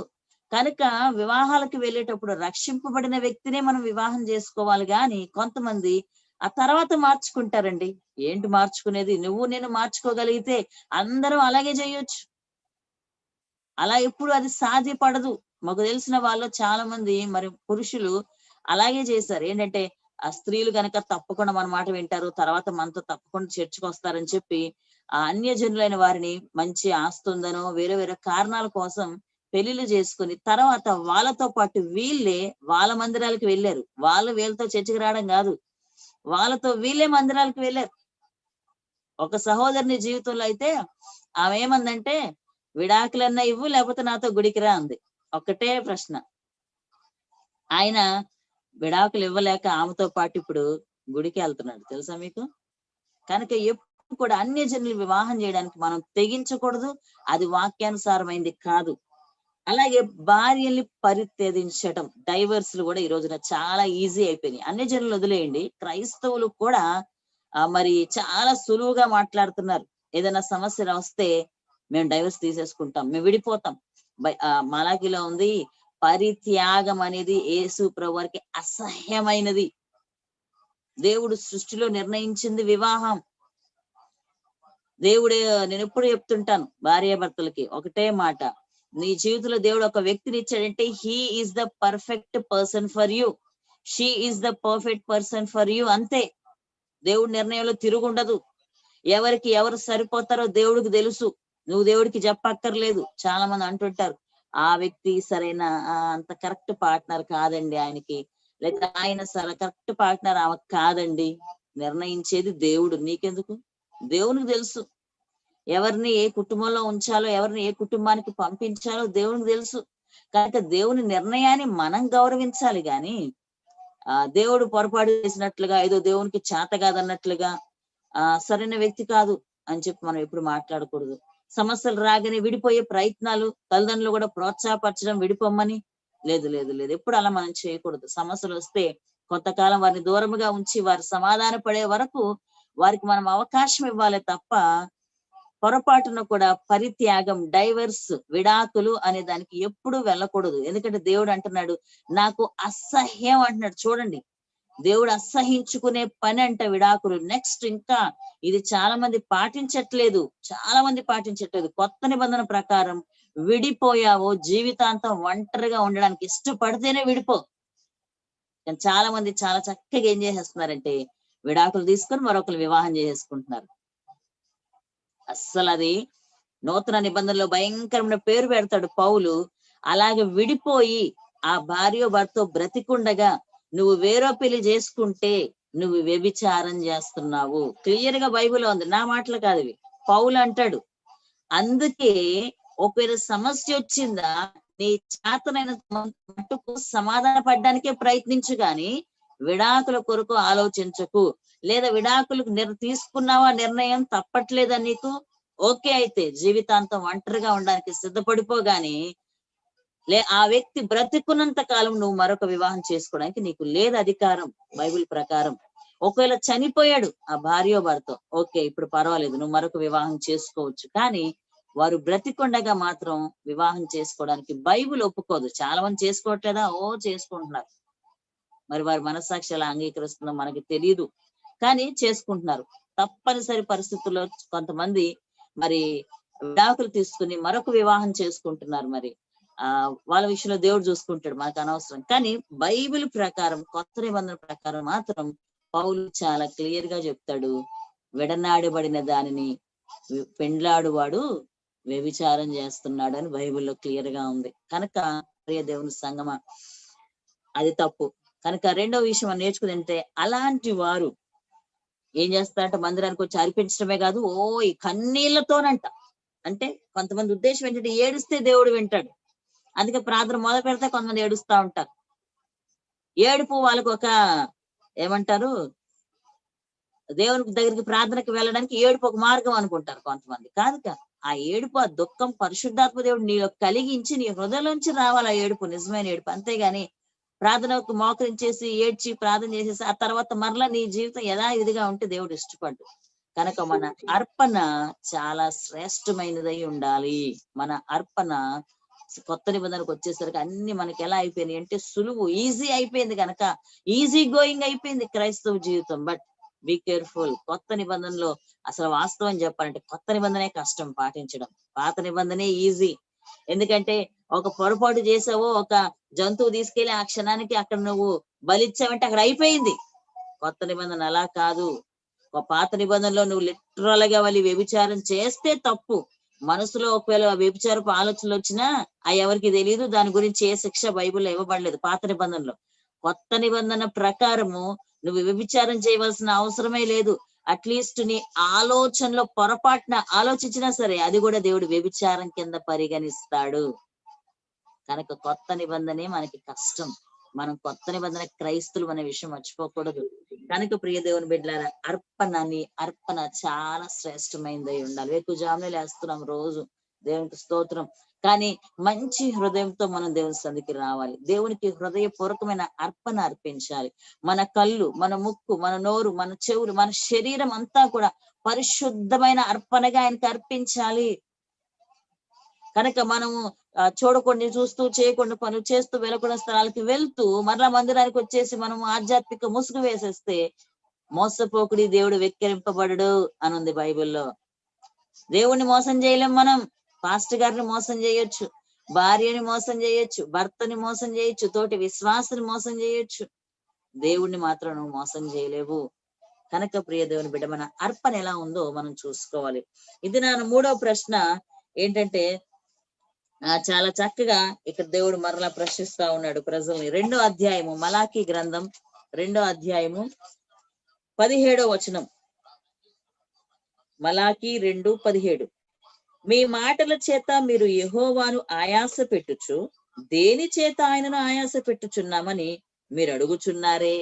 కనుక వివాహాలకు వెళ్ళేటప్పుడు రక్షింపబడిన వ్యక్తినే మనం వివాహం చేసుకోవాలి. గాని కొంతమంది ఆ తర్వాత మార్చుకుంటారండి. ఏంటి మార్చుకునేది? నువ్వు నేను మార్చుకోగలిగితే అందరం అలాగే చేయొచ్చు. అలా ఎప్పుడు అది సాధ్యపడదు. మాకు తెలిసిన వాళ్ళు చాలా మంది మరి పురుషులు అలాగే చేశారు. ఏంటంటే ఆ స్త్రీలు గనక తప్పకుండా మన మాట వింటారు, తర్వాత మనతో తప్పకుండా చర్చకు వస్తారని చెప్పి ఆ అన్యజనులైన వారిని మంచి ఆస్తుందనో వేరే వేరే కారణాల కోసం పెళ్లిళ్ళు చేసుకుని తర్వాత వాళ్ళతో పాటు వీళ్ళే వాళ్ళ మందిరాలకు వెళ్ళారు. వాళ్ళు వీళ్ళతో చర్చకు రావడం కాదు, వాళ్ళతో వీళ్ళే మందిరాలకు వెళ్ళారు. ఒక సహోదరుని జీవితంలో అయితే ఆమె ఏమందంటే విడాకులన్నా ఇవ్వు లేకపోతే నాతో గుడికి రా అంది. ఒక్కటే ప్రశ్న. ఆయన విడాకులు ఇవ్వలేక ఆమెతో పాటు ఇప్పుడు గుడికి వెళ్తున్నాడు. తెలుసా మీకు? కనుక ఎప్పుడు కూడా అన్యజనులు వివాహం చేయడానికి మనం తెగించకూడదు. అది వాక్యానుసారమైంది కాదు. అలాగే భార్యల్ని పరిత్యజించటం, డైవర్స్లు కూడా ఈ రోజున చాలా ఈజీ అయిపోయినాయి. అన్యజనులు వదిలేయండి, క్రైస్తవులు కూడా మరి చాలా సులువుగా మాట్లాడుతున్నారు. ఏదైనా సమస్య వస్తే మేము డైవర్స్ తీసేసుకుంటాం, మేము విడిపోతాం. మలాకిలో ఉంది, పరిత్యాగం అనేది యేసు ప్రభువారికి అసహ్యమైనది. దేవుడు సృష్టిలో నిర్ణయించింది వివాహం. దేవుడే, నేను ఎప్పుడు చెప్తుంటాను భార్యాభర్తలకి ఒకటే మాట, నీ జీవితంలో దేవుడు ఒక వ్యక్తిని ఇచ్చాడంటే he is the perfect person for you, she is the perfect person for you. అంతే. దేవుడి నిర్ణయంలో తిరుగుండదు. ఎవరికి ఎవరు సరిపోతారో దేవుడికి తెలుసు, నువ్వు దేవుడికి చెప్పక్కర్లేదు. చాలా మంది అంటుంటారు ఆ వ్యక్తి సరైన అంత కరెక్ట్ పార్ట్నర్ కాదండి ఆయనకి, లేక ఆయన కరెక్ట్ పార్ట్నర్ ఆమెకు కాదండి. నిర్ణయించేది దేవుడు. నీకెందుకు? దేవునికి తెలుసు. ఎవరిని ఏ కుటుంబంలో ఉంచాలో, ఎవరిని ఏ కుటుంబానికి పంపించాలో దేవునికి తెలుసు. కనుక దేవుని నిర్ణయాన్ని మనం గౌరవించాలి. గాని దేవుడు పొరపాటు చేసినట్లుగా, ఏదో దేవునికి చేత కాదన్నట్లుగా సరైన వ్యక్తి కాదు అని చెప్పి మనం ఎప్పుడు మాట్లాడకూడదు. సమస్యలు రాగానే విడిపోయే ప్రయత్నాలు, తల్లిదండ్రులు కూడా ప్రోత్సాహపరచడం విడిపోమ్మని. లేదు లేదు లేదు, ఎప్పుడు అలా మనం చేయకూడదు. సమస్యలు వస్తే కొంతకాలం వారిని దూరంగా ఉంచి వారు సమాధాన పడే వరకు వారికి మనం అవకాశం ఇవ్వాలి తప్ప పొరపాటున కూడా పరిత్యాగం, డైవర్స్, విడాకులు అనే దానికి ఎప్పుడూ వెళ్ళకూడదు. ఎందుకంటే దేవుడు అంటున్నాడు నాకు అసహ్యం అంటున్నాడు. చూడండి, దేవుడు అసహించుకునే పని అంట విడాకులు. నెక్స్ట్ ఇంకా ఇది చాలా మంది పాటించట్లేదు. కొత్త నిబంధన ప్రకారం విడిపోయావో జీవితాంతం ఒంటరిగా ఉండడానికి ఇష్టపడితేనే విడిపో. కానీ చాలా మంది చాలా చక్కగా ఏం చేసేస్తున్నారంటే విడాకులు తీసుకొని మరొకరు వివాహం చేసేసుకుంటున్నారు. అస్సలు అది నూతన నిబంధనలో భయంకరమైన పేరు పెడతాడు పౌలు. అలాగే విడిపోయి ఆ భార్య భర్త బ్రతికుండగా నువ్వు వేరే పెళ్లి చేసుకుంటే నువ్వు వ్యభిచారం చేస్తున్నావు. క్లియర్ గా బైబిల్లో ఉంది, నా మాటలు కాదు ఇవి. పౌలు అంటాడు. అందుకే ఒకవేళ సమస్య వచ్చిందా నీ చేతనైన మట్టుకు సమాధాన పడడానికే ప్రయత్నించు, గాని విడాకుల కొరకు ఆలోచించకు. లేదా విడాకులకు తీసుకున్నావా నిర్ణయం తప్పట్లేదా నీకు, ఓకే అయితే జీవితాంతం ఒంటరిగా ఉండడానికి సిద్ధపడిపోగాని ఆ వ్యక్తి బ్రతికున్నంత కాలం నువ్వు మరొక వివాహం చేసుకోవడానికి నీకు లేదు అధికారం బైబిల్ ప్రకారం. ఒకవేళ చనిపోయాడు ఆ భార్య భర్త, ఓకే ఇప్పుడు పర్వాలేదు నువ్వు మరొక వివాహం చేసుకోవచ్చు. కానీ వారు బ్రతికుండగా మాత్రం వివాహం చేసుకోవడానికి బైబిల్ ఒప్పుకోదు. చాలా మంది చేసుకోవట్లేదా? చేసుకుంటున్నారు. మరి వారి మనస్సాక్షి ఎలా అంగీకరిస్తుందో మనకి తెలియదు, కానీ చేసుకుంటున్నారు. తప్పనిసరి పరిస్థితుల్లో కొంతమంది మరి విడాకులు తీసుకుని మరొక వివాహం చేసుకుంటున్నారు. మరి వాళ్ళ విషయంలో దేవుడు చూసుకుంటాడు, మనకు అనవసరం. కానీ బైబిల్ ప్రకారం, కొత్త నిబంధన ప్రకారం మాత్రం పౌలు చాలా క్లియర్ గా చెప్తాడు, విడనాడబడిన దానిని పెండ్లాడువాడు వ్యభిచారం చేస్తున్నాడు అని బైబిల్లో క్లియర్ గా ఉంది. కనుక ప్రియ దేవుని సంగమా, అది తప్పు. కనుక రెండో విషయం మనం నేర్చుకుంటే, అలాంటి వారు ఏం చేస్తారంటే మందిరానికి వచ్చి అర్పించడమే కాదు, ఈ కన్నీళ్లతోనంట. అంటే కొంతమంది ఉద్దేశం ఏంటంటే ఏడుస్తే దేవుడు వింటాడు, అందుకే ప్రార్థన మొదలు పెడితే కొంతమంది ఏడుస్తా ఉంటారు. ఏడుపు వాళ్ళకు ఒక ఏమంటారు, దేవుని దగ్గరికి ప్రార్థనకి వెళ్ళడానికి ఏడుపు ఒక మార్గం అనుకుంటారు కొంతమంది. కాదు, ఆ ఏడుపు, ఆ దుఃఖం పరిశుద్ధాత్మ దేవుడు నీలో కలిగించి నీ హృదయంలోంచి రావాలి ఆ ఏడుపు, నిజమైన ఏడుపు. అంతేగాని ప్రార్థనకు మోకరించేసి ఏడ్చి ప్రార్థన చేసేసి ఆ తర్వాత మరలా నీ జీవితం యథావిధిగా ఉంటే దేవుడు ఇష్టపడ్డు. కనుక మన అర్పణ చాలా శ్రేష్టమైనదై ఉండాలి. మన అర్పణ కొత్త నిబంధనకు వచ్చేసరికి అన్ని మనకి ఎలా అయిపోయినాయి అంటే సులువు, ఈజీ అయిపోయింది. కనుక ఈజీ గోయింగ్ అయిపోయింది క్రైస్తవ జీవితం. But be careful. కొత్త నిబంధనలో అసలు వాస్తవం చెప్పాలంటే కొత్త నిబంధనే కష్టం పాటించడం, పాత నిబంధనే ఈజీ. ఎందుకంటే ఒక పొరపాటు చేసావో, ఒక జంతువు తీసుకెళ్లి ఆ క్షణానికి అక్కడ నువ్వు బలిచ్చావంటే అక్కడ అయిపోయింది. కొత్త నిబంధన అలా కాదు. పాత నిబంధనలో నువ్వు లిటరల్ గా వాళ్ళు వ్యభిచారం చేస్తే తప్పు. మనసులో ఒకవేళ వ్యభిచారపు ఆలోచనలు వచ్చినా అవి ఎవరికి తెలియదు, దాని గురించి ఏ శిక్ష బైబిల్లో ఇవ్వబడలేదు పాత నిబంధనలో. కొత్త నిబంధన ప్రకారము నువ్వు వ్యభిచారం చేయవలసిన అవసరమే లేదు. అట్లీస్ట్ నీ ఆలోచనలో పొరపాటున ఆలోచించినా సరే అది కూడా దేవుడు వ్యభిచారం కింద పరిగణిస్తాడు. కనుక కొత్త నిబంధనే మనకి కష్టం. మనం కొత్త నిబంధన క్రైస్తులు అనే విషయం మర్చిపోకూడదు. కనుక ప్రియ దేవుని బిడ్డలారా, అర్పణ చాలా శ్రేష్టమైనదై ఉండాలి. వేకువజామునే లేస్తున్నాం రోజు, దేవునికి స్తోత్రం. కానీ మంచి హృదయంతో మనం దేవుని సన్నిధికి రావాలి. దేవునికి హృదయపూర్వకమైన అర్పణ అర్పించాలి. మన కళ్ళు, మన ముక్కు, మన నోరు, మన చెవులు, మన శరీరం అంతా కూడా పరిశుద్ధమైన అర్పణగా ఆయనకి అర్పించాలి. కనుక మనము చూడకుండా, చూస్తూ, చేయకుండా పనులు చేస్తూ, వెళ్ళకుండా స్థలాలకి వెళ్తూ మరలా మందిరానికి వచ్చేసి మనము ఆధ్యాత్మిక ముసుగు వేసేస్తే మోసపోకుడి దేవుడు వెక్కిరింపబడడు అని ఉంది బైబిల్లో. దేవుణ్ణి మోసం చేయలేం మనం. పాస్టర్ గారిని మోసం చేయొచ్చు, భార్యని మోసం చేయొచ్చు, భర్తని మోసం చేయొచ్చు, తోటి విశ్వాసని మోసం చేయొచ్చు, దేవుణ్ణి మాత్రం నువ్వు మోసం చేయలేవు. కనుక ప్రియ దేవుని బిడ్డ, మన అర్పణ ఎలా ఉందో మనం చూసుకోవాలి. ఇది నా మూడవ ప్రశ్న ఏంటంటే, చాలా చక్కగా ఇక్కడ దేవుడు మరలా ప్రశ్నిస్తా ఉన్నాడు ప్రజల్ని. 2వ అధ్యాయము, మలాకీ గ్రంథం 2వ అధ్యాయము 17వ వచనం. మలాకీ 2:17. మీ మాటల చేత మీరు యెహోవాను ఆయాస పెట్టుచు దేని చేత ఆయనను ఆయాస పెట్టుచున్నామని మీరు అడుగుచున్నారే.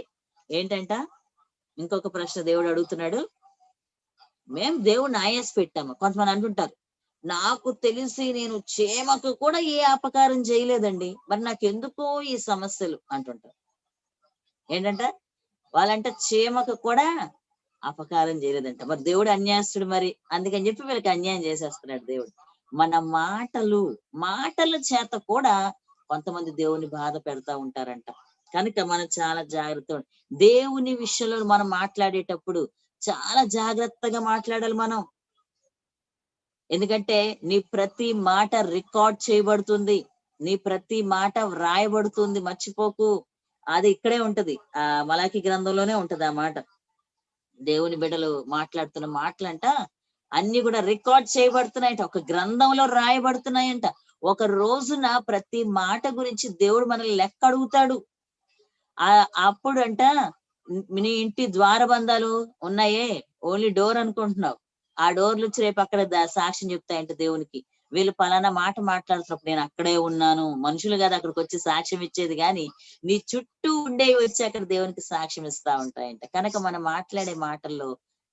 ఏంటంట? ఇంకొక ప్రశ్న దేవుడు అడుగుతున్నాడు. మేము దేవుడిని ఆయాస పెట్టాము. కొంతమంది అంటుంటారు, నాకు తెలిసి నేను చీమకు కూడా ఏ అపకారం చేయలేదండి, మరి నాకెందుకో ఈ సమస్యలు అంటుంటారు. ఏంటంట? వాళ్ళంట చీమకు కూడా అపకారం చేయలేదంట. మరి దేవుడు అన్యాయస్తుడు, మరి అందుకని చెప్పి వీళ్ళకి అన్యాయం చేసేస్తున్నాడు దేవుడు. మన మాటల చేత కూడా కొంతమంది దేవుని బాధ పెడతా ఉంటారంట. కనుక మనం చాలా జాగ్రత్త, దేవుని విషయంలో మనం మాట్లాడేటప్పుడు చాలా జాగ్రత్తగా మాట్లాడాలి మనం. ఎందుకంటే నీ ప్రతి మాట రికార్డ్ చేయబడుతుంది, నీ ప్రతి మాట వ్రాయబడుతుంది, మర్చిపోకు. అది ఇక్కడే ఉంటది, ఆ మలాకి గ్రంథంలోనే ఉంటది ఆ మాట. దేవుని బిడ్డలు మాట్లాడుతున్న మాటలంట అన్ని కూడా రికార్డ్ చేయబడుతున్నాయంట, ఒక గ్రంథంలో రాయబడుతున్నాయంట. ఒక రోజున ప్రతి మాట గురించి దేవుడు మనల్ని లెక్క అడుగుతాడు. అప్పుడు అంట నీ ఇంటి ద్వారబంధాలు ఉన్నాయే, ఓన్లీ డోర్ అనుకుంటున్నావు, ఆ డోర్లు వచ్చి రేపు అక్కడ సాక్ష్యం చెప్తాయంట దేవునికి. వీళ్ళు పలానా మాట మాట్లాడుతున్నప్పుడు నేను అక్కడే ఉన్నాను. మనుషులు కదా అక్కడికి వచ్చి సాక్ష్యం ఇచ్చేది, కానీ నీ చుట్టూ ఉండేవి వచ్చి అక్కడ దేవునికి సాక్ష్యం ఇస్తా ఉంటాయంట. కనుక మనం మాట్లాడే మాటల్లో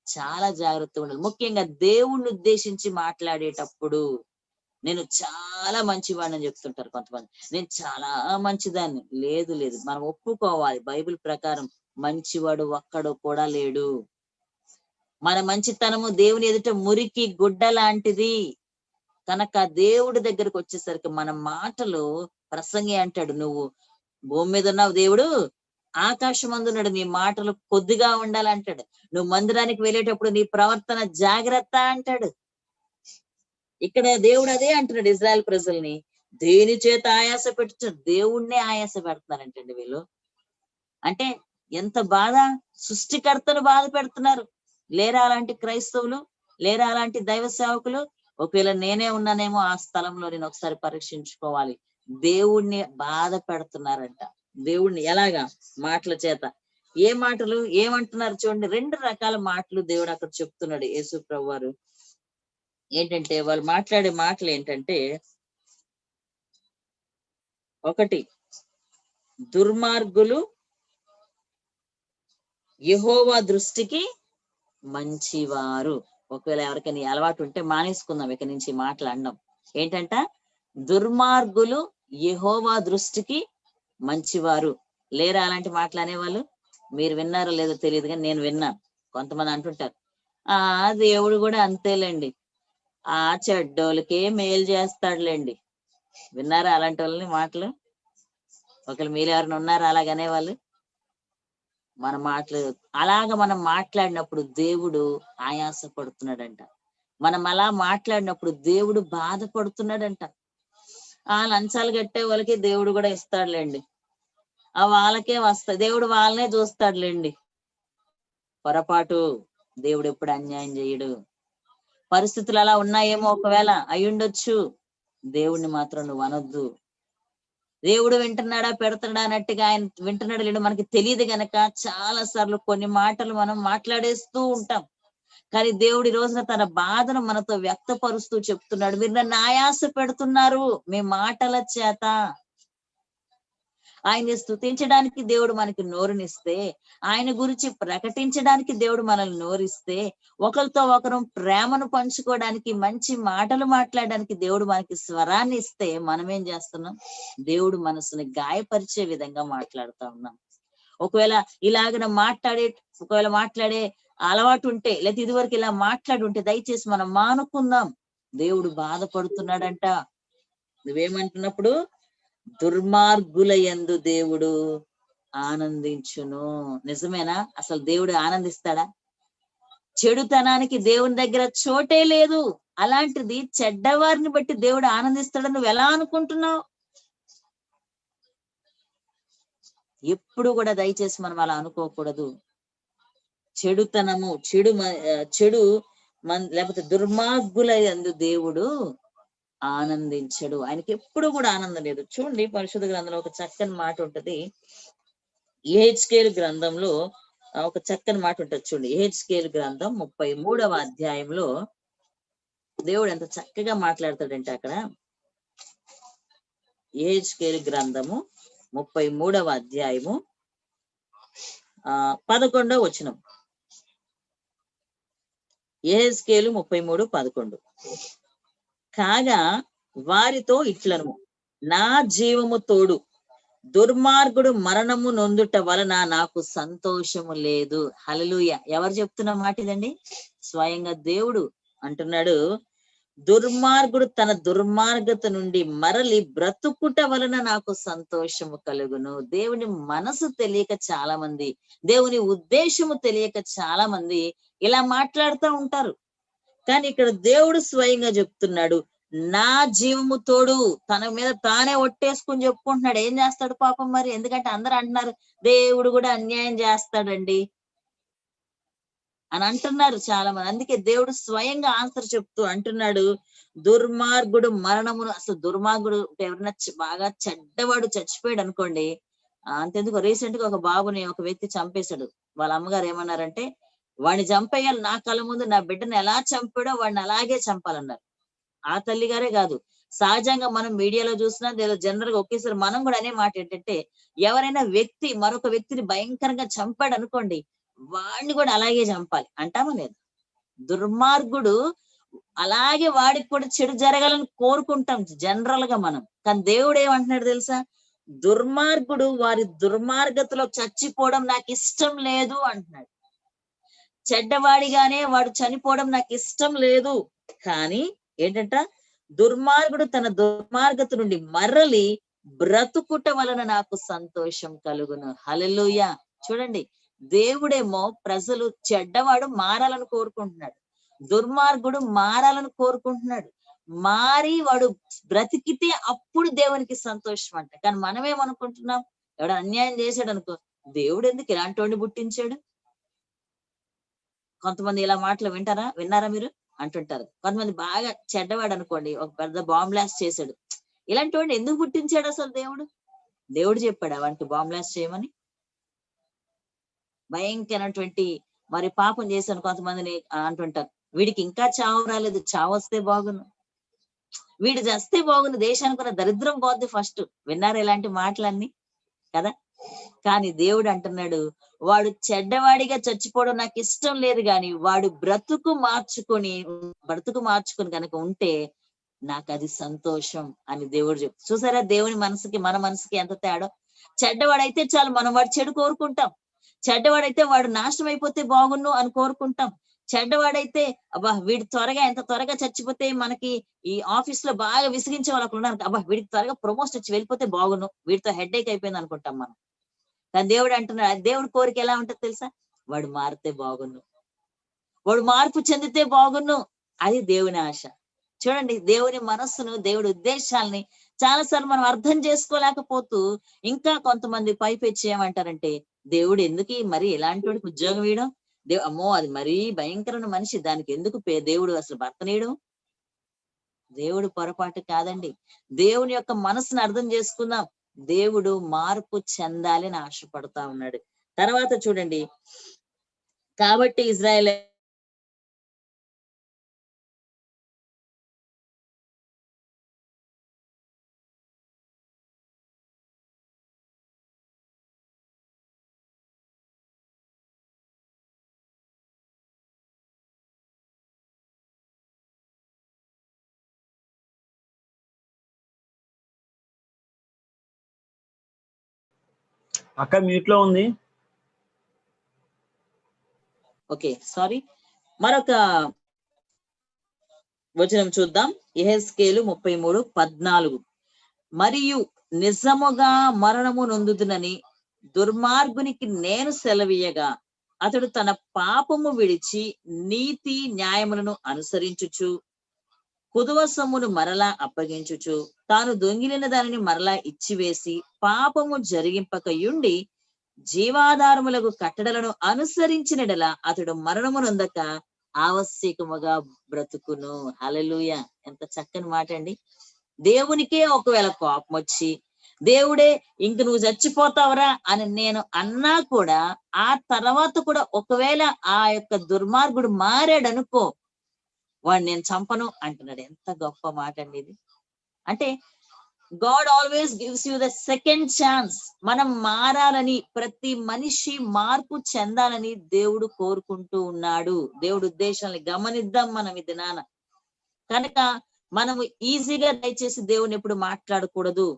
చాలా జాగ్రత్తగా ఉండాలి. ముఖ్యంగా దేవుణ్ణి ఉద్దేశించి మాట్లాడేటప్పుడు నేను చాలా మంచివాడిని అని చెప్తుంటారు కొంతమంది, నేను చాలా మంచిదాన్ని. లేదు, మనం ఒప్పుకోవాలి, బైబిల్ ప్రకారం మంచివాడు ఒక్కడు కూడా లేడు. మన మంచితనము దేవుని ఎదుట మురికి గుడ్డ లాంటిది. కనుక దేవుడి దగ్గరకు వచ్చేసరికి మన మాటలు, ప్రసంగి అంటాడు, నువ్వు భూమి మీద ఉన్నావు, దేవుడు ఆకాశం అందున్నాడు, నీ మాటలు కొద్దిగా ఉండాలంటాడు. నువ్వు మందిరానికి వెళ్ళేటప్పుడు నీ ప్రవర్తన జాగ్రత్త అంటాడు. ఇక్కడ దేవుడు అదే అంటున్నాడు ఇజ్రాయెల్ ప్రజల్ని, దేని చేత ఆయాస పెట్టు, దేవుణ్ణే ఆయాస పెడుతున్నారంటండి వీళ్ళు. అంటే ఎంత బాధ, సృష్టికర్తను బాధ పెడుతున్నారు. లేరా అలాంటి క్రైస్తవులు, లేరా అలాంటి దైవ సేవకులు? ఒకవేళ నేనే ఉన్నానేమో ఆ స్థలంలో, నేను ఒకసారి పరీక్షించుకోవాలి. దేవుణ్ణి బాధ పెడుతున్నారంట. దేవుణ్ణి ఎలాగా? మాటల చేత. ఏ మాటలు ఏమంటున్నారు చూడండి, 2 రకాల మాటలు దేవుడు అక్కడ చెప్తున్నాడు యేసు ప్రభు వారు. ఏంటంటే వాళ్ళు మాట్లాడే మాటలు ఏంటంటే, ఒకటి, దుర్మార్గులు యెహోవా దృష్టికి మంచివారు. ఒకవేళ ఎవరికైనా అలవాటు ఉంటే మానేసుకుందాం ఇక నుంచి మాట్లాడడం. ఏంటంట? దుర్మార్గులు యెహోవా దృష్టికి మంచివారు. లేరా అలాంటి మాటలు అనేవాళ్ళు? మీరు విన్నారో లేదో తెలియదు, కానీ నేను విన్నాను. కొంతమంది అంటుంటారు, దేవుడు కూడా అంతేలేండి, ఆ చెడ్డోళ్ళకే మేలు చేస్తాడులేండి. విన్నారా అలాంటి వాళ్ళని మాటలు? ఒకవేళ మీరు ఎవరైనా ఉన్నారా అలాగనే వాళ్ళు? మన మాటలు అలాగ మనం మాట్లాడినప్పుడు దేవుడు ఆయాస పడుతున్నాడంట. మనం అలా మాట్లాడినప్పుడు దేవుడు బాధపడుతున్నాడంట. లంచాలు కట్టే వాళ్ళకి దేవుడు కూడా ఇస్తాడులేండి, వాళ్ళకే వస్తాయి, దేవుడు వాళ్ళనే చూస్తాడులేండి. పొరపాటు, దేవుడు ఎప్పుడు అన్యాయం చేయడు. పరిస్థితులు అలా ఉన్నాయేమో, ఒకవేళ అయ్యుండొచ్చు, దేవుణ్ణి మాత్రం నువ్వు అనొద్దు. దేవుడు వింటున్నాడా పెడుతున్నాడా అన్నట్టుగా ఆయన వింటున్నాడు లేడు మనకి తెలియదు గనక చాలా సార్లు కొన్ని మాటలు మనం మాట్లాడేస్తూ ఉంటాం. కానీ దేవుడు ఈ రోజున తన బాధను మనతో వ్యక్తపరుస్తూ చెప్తున్నాడు, మీరు నన్ను ఆయాస పెడుతున్నారు మీ మాటల చేత. ఆయన్ని స్తుతించడానికి దేవుడు మనకి నోరునిస్తే, ఆయన గురించి ప్రకటించడానికి దేవుడు మనల్ని నోరిస్తే, ఒకరితో ఒకరు ప్రేమను పంచుకోవడానికి, మంచి మాటలు మాట్లాడడానికి దేవుడు మనకి స్వరాన్ని ఇస్తే, మనం ఏం చేస్తున్నాం? దేవుడు మనసుని గాయపరిచే విధంగా మాట్లాడుతూ ఉన్నాం. ఒకవేళ ఇలాగ మాట్లాడే అలవాటు ఉంటే, లేకపోతే ఇదివరకు ఇలా మాట్లాడుంటే దయచేసి మనం మానుకుందాం. దేవుడు బాధపడుతున్నాడంట. నువ్వేమంటున్నప్పుడు, దుర్మార్గుల యందు దేవుడు ఆనందించును. నిజమేనా? అసలు దేవుడు ఆనందిస్తాడా? చెడుతనానికి దేవుని దగ్గర చోటే లేదు. అలాంటిది చెడ్డవారిని బట్టి దేవుడు ఆనందిస్తాడని నువ్వు ఎలా అనుకుంటున్నావు? ఎప్పుడు కూడా దయచేసి మనం అలా అనుకోకూడదు. చెడుతనము, చెడు లేకపోతే దుర్మార్గుల యందు దేవుడు ఆనందించడు. ఆయనకి ఎప్పుడు కూడా ఆనందం లేదు. చూడండి, పరిశుద్ధ గ్రంథంలో ఒక చక్కని మాట ఉంటది. యెహెజ్కేలు గ్రంథంలో ఒక చక్కని మాట ఉంటది చూడండి. యెహెజ్కేలు గ్రంథం 33వ అధ్యాయంలో దేవుడు ఎంత చక్కగా మాట్లాడతాడంటే, అక్కడ యెహెజ్కేలు గ్రంథము 33వ అధ్యాయము 11వ వచనం. యెహెజ్కేలు 33:11. కాగా వారితో ఇట్లను, నా జీవము తోడు దుర్మార్గుడు మరణము నొందుట వలన నాకు సంతోషము లేదు. హల్లెలూయా. ఎవరు చెప్తున్న మాట ఇదండి? స్వయంగా దేవుడు అంటున్నాడు, దుర్మార్గుడు తన దుర్మార్గత నుండి మరలి బ్రతుకుట వలన నాకు సంతోషము కలుగును. దేవుని మనసు తెలియక చాలా మంది, దేవుని ఉద్దేశము తెలియక చాలా మంది ఇలా మాట్లాడుతూ ఉంటారు. కానీ ఇక్కడ దేవుడు స్వయంగా చెప్తున్నాడు, నా జీవము తోడు, తన మీద తానే ఒట్టేసుకుని చెప్పుకుంటున్నాడు. ఏం చేస్తాడు పాపం మరి? ఎందుకంటే అందరూ అంటున్నారు దేవుడు కూడా అన్యాయం చేస్తాడండి అని అంటున్నారు చాలా మంది. అందుకే దేవుడు స్వయంగా ఆన్సర్ చెప్తూ అంటున్నాడు, దుర్మార్గుడు మరణమును, అసలు దుర్మార్గుడు ఎవరైనా బాగా చెడ్డవాడు చచ్చిపోయాడు అనుకోండి, అంతెందుకు రీసెంట్ గా ఒక బాబుని ఒక వ్యక్తి చంపేశాడు. వాళ్ళ అమ్మగారు ఏమన్నారంటే, వాడిని చంపేయాలి, నా కళ్ళ ముందు నా బిడ్డను ఎలా చంపాడో వాడిని అలాగే చంపాలన్నారు. ఆ తల్లి గారే కాదు, సహజంగా మనం మీడియాలో చూసినా లేదా జనరల్ గా ఒకేసారి మనం కూడా అనే మాట ఏంటంటే, ఎవరైనా వ్యక్తి మరొక వ్యక్తిని భయంకరంగా చంపాడు అనుకోండి, వాడిని కూడా అలాగే చంపాలి అంటామా లేదు? దుర్మార్గుడు అలాగే వాడికి కూడా చెడు జరగాలని కోరుకుంటాం జనరల్ గా మనం. కానీ దేవుడు ఏమంటున్నాడు తెలుసా? దుర్మార్గుడు వారి దుర్మార్గతలో చచ్చిపోవడం నాకు ఇష్టం లేదు అంటున్నాడు. చెడ్డవాడిగానే వాడు చనిపోవడం నాకు ఇష్టం లేదు. కానీ ఏంటంట, దుర్మార్గుడు తన దుర్మార్గత నుండి మరలి బ్రతుకుట వలన నాకు సంతోషం కలుగును. హల్లెలూయా. చూడండి, దేవుడేమో ప్రజలు చెడ్డవాడు మారాలని కోరుకుంటున్నాడు, దుర్మార్గుడు మారాలని కోరుకుంటున్నాడు. మారి వాడు బ్రతికితే అప్పుడు దేవునికి సంతోషం అంట. కానీ మనమేమనుకుంటున్నాం, ఎవడు అన్యాయం చేశాడు అనుకో, దేవుడు ఎందుకు ఇలాంటి వాడిని పుట్టించాడు? కొంతమంది ఇలా మాటలు విన్నారా మీరు? అంటుంటారు. కొంతమంది బాగా చెడ్డవాడు అనుకోండి, ఒక పెద్ద బాంబ్ బ్లాస్ట్ చేశాడు, ఇలాంటి వాడిని ఎందుకు పుట్టించాడు అసలు దేవుడు? దేవుడు చెప్పాడు వానికి బాంబ్ బ్లాస్ట్ చేయమని? భయంకరమైనటువంటి మరి పాపం చేశాను కొంతమందిని అంటుంటారు, వీడికి ఇంకా చావు రాలేదు, చావు వస్తే బాగును, వీడు చస్తే బాగును, దేశానికి ఉన్న దరిద్రం పోద్ది ఫస్ట్. విన్నారు ఇలాంటి మాటలన్నీ కదా? కానీ దేవుడు అంటున్నాడు, వాడు చెడ్డవాడిగా చచ్చిపోవడం నాకు ఇష్టం లేదు, కానీ వాడు బ్రతుకు మార్చుకుని కనుక ఉంటే నాకు అది సంతోషం అని దేవుడు చెప్తాడు. చూసారా దేవుని మనసుకి మన మనసుకి ఎంత తేడా? చెడ్డవాడైతే చాలు, మనం వాడు చెడు కోరుకుంటాం. చెడ్డవాడైతే వాడు నాశనం అయిపోతే బాగున్ను అని కోరుకుంటాం. చెడ్డవాడైతే అబ్బా వీడి ఎంత త్వరగా చచ్చిపోతే, మనకి ఈ ఆఫీస్ లో బాగా విసిగించే వాళ్ళకు ఉన్నారు, అబ్బా వీడికి త్వరగా ప్రమోషన్ వచ్చి వెళ్ళిపోతే బాగును, వీడితో హెడ్ఏక్ అయిపోయింది అనుకుంటాం మనం. కానీ దేవుడు అంటున్నాడు, దేవుడి కోరిక ఎలా ఉంటది తెలుసా? వాడు మారితే బాగున్ను, వాడు మార్పు చెందితే బాగున్ను. అది దేవుని ఆశ. చూడండి, దేవుని మనస్సును, దేవుడి ఉద్దేశాలని చాలాసార్లు మనం అర్థం చేసుకోలేకపోతూ ఇంకా కొంతమంది పైపెచ్చి ఏమంటారంటే, దేవుడు ఎందుకు మరి ఇలాంటి వాడికి ఉద్యోగం ఇవ్వడం, అమ్మో అది మరీ భయంకరమైన మనిషి, దానికి ఎందుకు దేవుడు అసలు భర్తనీయడం? దేవుడు పొరపాటు కాదండి. దేవుని యొక్క మనసును అర్థం చేసుకుందాం. దేవుడు మార్పు చెందాలని ఆశపడతా ఉన్నాడు. తర్వాత చూడండి, కాబట్టి ఇజ్రాయేల్ అక్క మ్యూట్ లో ఉంది. Okay, sorry. మరొక వచనం చూద్దాం. యెహెజ్కేలు 33:14. మరియు నిజముగా మరణము నొందుదునని దుర్మార్గునికి నేను సెలవీయగా, అతడు తన పాపము విడిచి నీతి న్యాయములను అనుసరించుచు కుదువ సొమ్మును మరలా అప్పగించుచు తాను దొంగిలిన దానిని మరలా ఇచ్చివేసి పాపము జరిగింపకయుండి జీవాధారములకు కట్టడలను అనుసరించినడలా అతడు మరణము నొందక ఆవశ్యకముగా బ్రతుకును. హల్లెలూయా. ఎంత చక్కని మాట అండి. దేవునికే ఒకవేళ కోపం వచ్చి, దేవుడే ఇంక నువ్వు చచ్చిపోతావురా అని నేను అన్నా కూడా, ఆ తర్వాత కూడా ఒకవేళ ఆ యొక్క దుర్మార్గుడు మారాడు అనుకో, వాడు నేను చంపను అంటున్నాడు. ఎంత గొప్ప మాట అండి ఇది. అంటే God always gives you the second chance. మనం మారాలని, ప్రతి మనిషి మార్పు చెందాలని దేవుడు కోరుకుంటూ ఉన్నాడు. దేవుడు ఉద్దేశాన్ని గమనిద్దాం మనం ఈ దినాన. కనుక మనము ఈజీగా దయచేసి దేవుని ఎప్పుడు మాట్లాడకూడదు.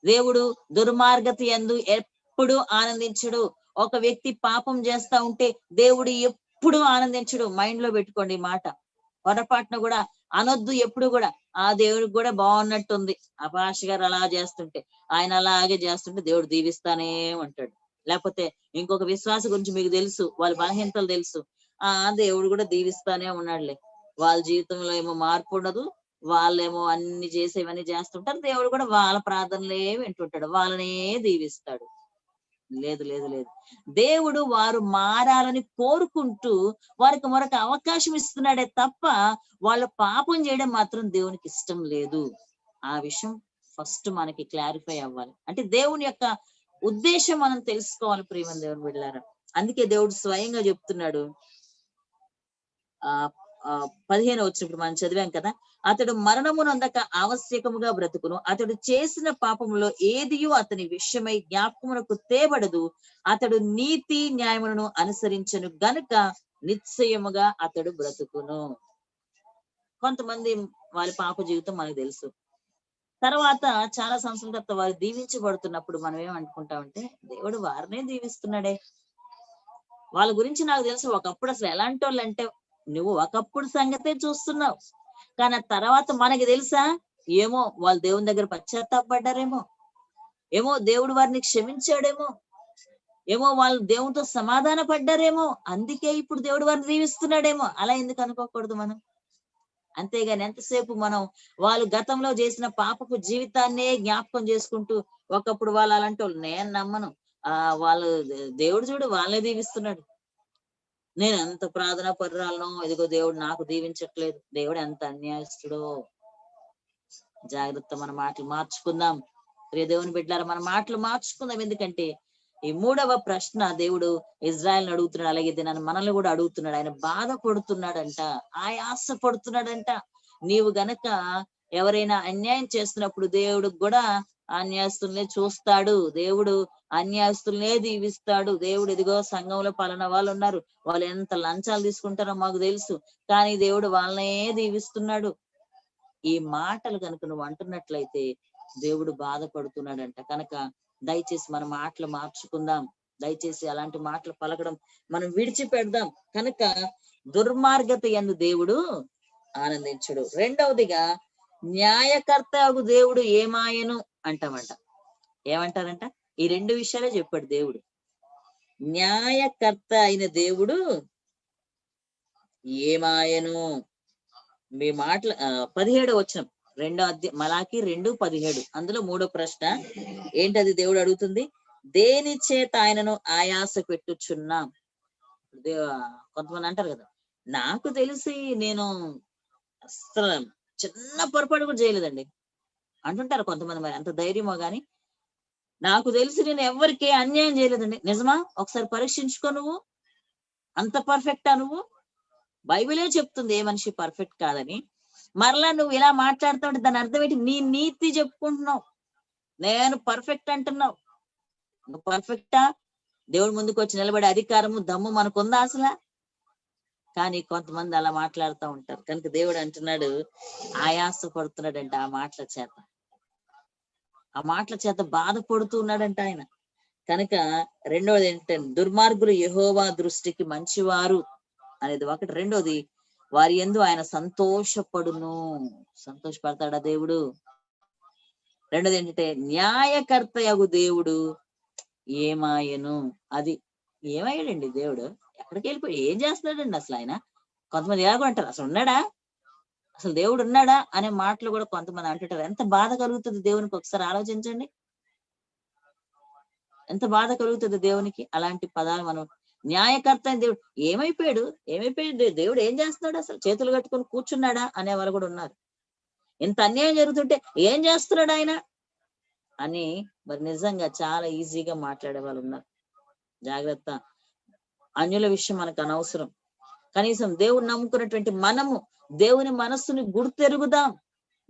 దేవుడు దుర్మార్గత యందు ఎప్పుడు ఆనందించడు. ఒక వ్యక్తి పాపం చేస్తా ఉంటే దేవుడు ఎప్పుడు ఆనందించడు. మైండ్ లో పెట్టుకోండి ఈ మాట. పొరపాటున కూడా అనొద్దు ఎప్పుడు కూడా. ఆ దేవుడికి కూడా బాగున్నట్టుంది ఆ పాష గారు అలా చేస్తుంటే, ఆయన అలాగే చేస్తుంటే దేవుడు దీవిస్తానే ఉంటాడు. లేకపోతే ఇంకొక విశ్వాస గురించి మీకు తెలుసు, వాళ్ళ బలహీనతలు తెలుసు, దేవుడు కూడా దీవిస్తానే ఉన్నాడులే, వాళ్ళ జీవితంలో ఏమో మార్పు ఉండదు, వాళ్ళేమో అన్ని చేసేవన్నీ చేస్తుంటారు, దేవుడు కూడా వాళ్ళ ప్రార్థనలే వింటుంటాడు, వాళ్ళనే దీవిస్తాడు. లేదు లేదు లేదు, దేవుడు వారు మారాలని కోరుకుంటూ వారికి మరొక అవకాశం ఇస్తున్నాడే తప్ప వాళ్ళ పాపం చేయడం మాత్రం దేవునికి ఇష్టం లేదు. ఆ విషయం ఫస్ట్ మనకి క్లారిఫై అవ్వాలి. అంటే దేవుని యొక్క ఉద్దేశం మనం తెలుసుకోవాలి ప్రియమైన దేవుని బిడ్డలారా. అందుకే దేవుడు స్వయంగా చెప్తున్నాడు. 15 వచ్చినప్పుడు మనం చదివాం కదా, అతడు మరణమునందక ఆవశ్యకముగా బ్రతుకును, అతడు చేసిన పాపములో ఏదియో అతని విషయమై జ్ఞాపకమునకు తేబడదు, అతడు నీతి న్యాయములను అనుసరించను గనుక నిశ్చయముగా అతడు బ్రతుకును. కొంతమంది వాళ్ళ పాప జీవితం మనకు తెలుసు. తర్వాత చాలా సంవత్సరాల తర్వాత వారు దీవించబడుతున్నప్పుడు మనం ఏమనుకుంటామంటే, దేవుడు వారినే దీవిస్తున్నాడే, వాళ్ళ గురించి నాకు తెలుసు, ఒకప్పుడు అసలు ఎలాంటి వాళ్ళు అంటే నువ్వు ఒకప్పుడు సంగతే చూస్తున్నావు, కానీ ఆ తర్వాత మనకి తెలుసా, ఏమో వాళ్ళు దేవుని దగ్గర పశ్చాత్తాపడ్డారేమో, ఏమో దేవుడు వారిని క్షమించాడేమో, ఏమో వాళ్ళు దేవునితో సమాధాన పడ్డారేమో, అందుకే ఇప్పుడు దేవుడు వారిని దీవిస్తున్నాడేమో. అలా ఎందుకు అనుకోకూడదు మనం? అంతేగాని ఎంతసేపు మనం వాళ్ళు గతంలో చేసిన పాపపు జీవితాన్నే జ్ఞాపకం చేసుకుంటూ, ఒకప్పుడు వాళ్ళు అలాంటి వాళ్ళు, నేను నమ్మను, వాళ్ళు దేవుడు చూడు వాళ్ళే దీవిస్తున్నాడు, నేను ఎంత ప్రార్థన పర్రాలను, ఇదిగో దేవుడు నాకు దీవించట్లేదు, దేవుడు ఎంత అన్యాయస్తుడో. జాగ్రత్త, మన మాటలు మార్చుకుందాం ప్రియ దేవుని బిడ్డలారా, మన మాటలు మార్చుకుందాం. ఎందుకంటే ఈ 3వ ప్రశ్న దేవుడు ఇజ్రాయెల్ని అడుగుతున్నాడు, అలాగే నన్ను మనల్ని కూడా అడుగుతున్నాడు. ఆయన బాధపడుతున్నాడంట, ఆయాస పడుతున్నాడంట. నీవు గనక ఎవరైనా అన్యాయం చేస్తున్నప్పుడు దేవుడు కూడా అన్యాయస్తుల్నే చూస్తాడు, దేవుడు అన్యాయస్తుల్నే దీవిస్తాడు. దేవుడు ఇదిగో సంఘంలో పలానా వాళ్ళు ఉన్నారు, వాళ్ళు ఎంత లంచాలు తీసుకుంటారో మాకు తెలుసు, కానీ దేవుడు వాళ్ళనే దీవిస్తున్నాడు. ఈ మాటలు కనుక నువ్వు అంటున్నట్లయితే దేవుడు బాధపడుతున్నాడంట. కనుక దయచేసి మన మాటలు మార్చుకుందాం, దయచేసి అలాంటి మాటలు పలకడం మనం విడిచిపెడదాం. కనుక దుర్మార్గత యందు దేవుడు ఆనందించుడు. రెండవదిగా న్యాయకర్త అగు దేవుడు ఏమాయను అంటామంట. ఏమంటారంట? ఈ 2 విషయాలే చెప్పాడు దేవుడు. న్యాయకర్త అయిన దేవుడు ఏమాయను. మీ మాటలు 17 వచనం, 2వ అధ్యాయం మలాకి 2:17, అందులో 3వ ప్రశ్న ఏంటది? దేవుడు అడుగుతుంది, దేని చేత ఆయనను ఆయాస పెట్టుచున్నాం. కొంతమంది అంటారు కదా, నాకు తెలిసి నేను అసలు చిన్న పొరపాటు కూడా చేయలేదండి అంటుంటారు కొంతమంది. మరి అంత ధైర్యమో గాని, నాకు తెలిసి నేను ఎవరికి అన్యాయం చేయలేదండి. నిజమా? ఒకసారి పరీక్షించుకో. నువ్వు అంత పర్ఫెక్టా? నువ్వు బైబిలే చెప్తుంది ఏ మనిషి పర్ఫెక్ట్ కాదని. మరలా నువ్వు ఇలా మాట్లాడుతూ ఉంటే దాని అర్థం ఏంటి? నీ నీతి చెప్పుకుంటున్నావు, నేను పర్ఫెక్ట్ అంటున్నావు. నువ్వు పర్ఫెక్టా? దేవుడి ముందుకు వచ్చి నిలబడే అధికారము దమ్ము మనకుందా అసలు? కానీ కొంతమంది అలా మాట్లాడుతూ ఉంటారు. కనుక దేవుడు అంటున్నాడు, ఆయాస పడుతున్నాడంట ఆ మాటల చేత, ఆ మాటల చేత బాధపడుతూ ఉన్నాడంట ఆయన. కనుక రెండవది ఏంటంటే, దుర్మార్గులు యెహోవా దృష్టికి మంచివారు అనేది ఒకటి. రెండోది, వారి యందు ఆయన సంతోషపడును. సంతోషపడతాడా దేవుడు? రెండోది ఏంటంటే, న్యాయకర్త యగు దేవుడు ఏమాయను. అది ఏమయ్యాడండి దేవుడు? ఎక్కడికి వెళ్ళిపోయి ఏం చేస్తున్నాడండి అసలు ఆయన? కొంతమంది ఎలాగో అంటారు, అసలు ఉన్నాడా, అసలు దేవుడు ఉన్నాడా అనే మాటలు కూడా కొంతమంది అంటుంటారు. ఎంత బాధ కలుగుతుంది దేవునికి, ఒకసారి ఆలోచించండి. ఎంత బాధ కలుగుతుంది దేవునికి అలాంటి పదాలు మనం. న్యాయకర్త అని దేవుడు ఏమైపోయాడు? దేవుడు ఏం చేస్తున్నాడు? అసలు చేతులు కట్టుకొని కూర్చున్నాడా అనేవాళ్ళు కూడా ఉన్నారు. ఇంత అన్యాయం జరుగుతుంటే ఏం చేస్తున్నాడు ఆయన అని మరి నిజంగా చాలా ఈజీగా మాట్లాడే వాళ్ళు ఉన్నారు. జాగ్రత్త, అన్యుల విషయం మనకు అనవసరం. కనీసం దేవుని నమ్ముకున్నటువంటి మనము దేవుని మనస్సుని గుర్తెరుగుదాం,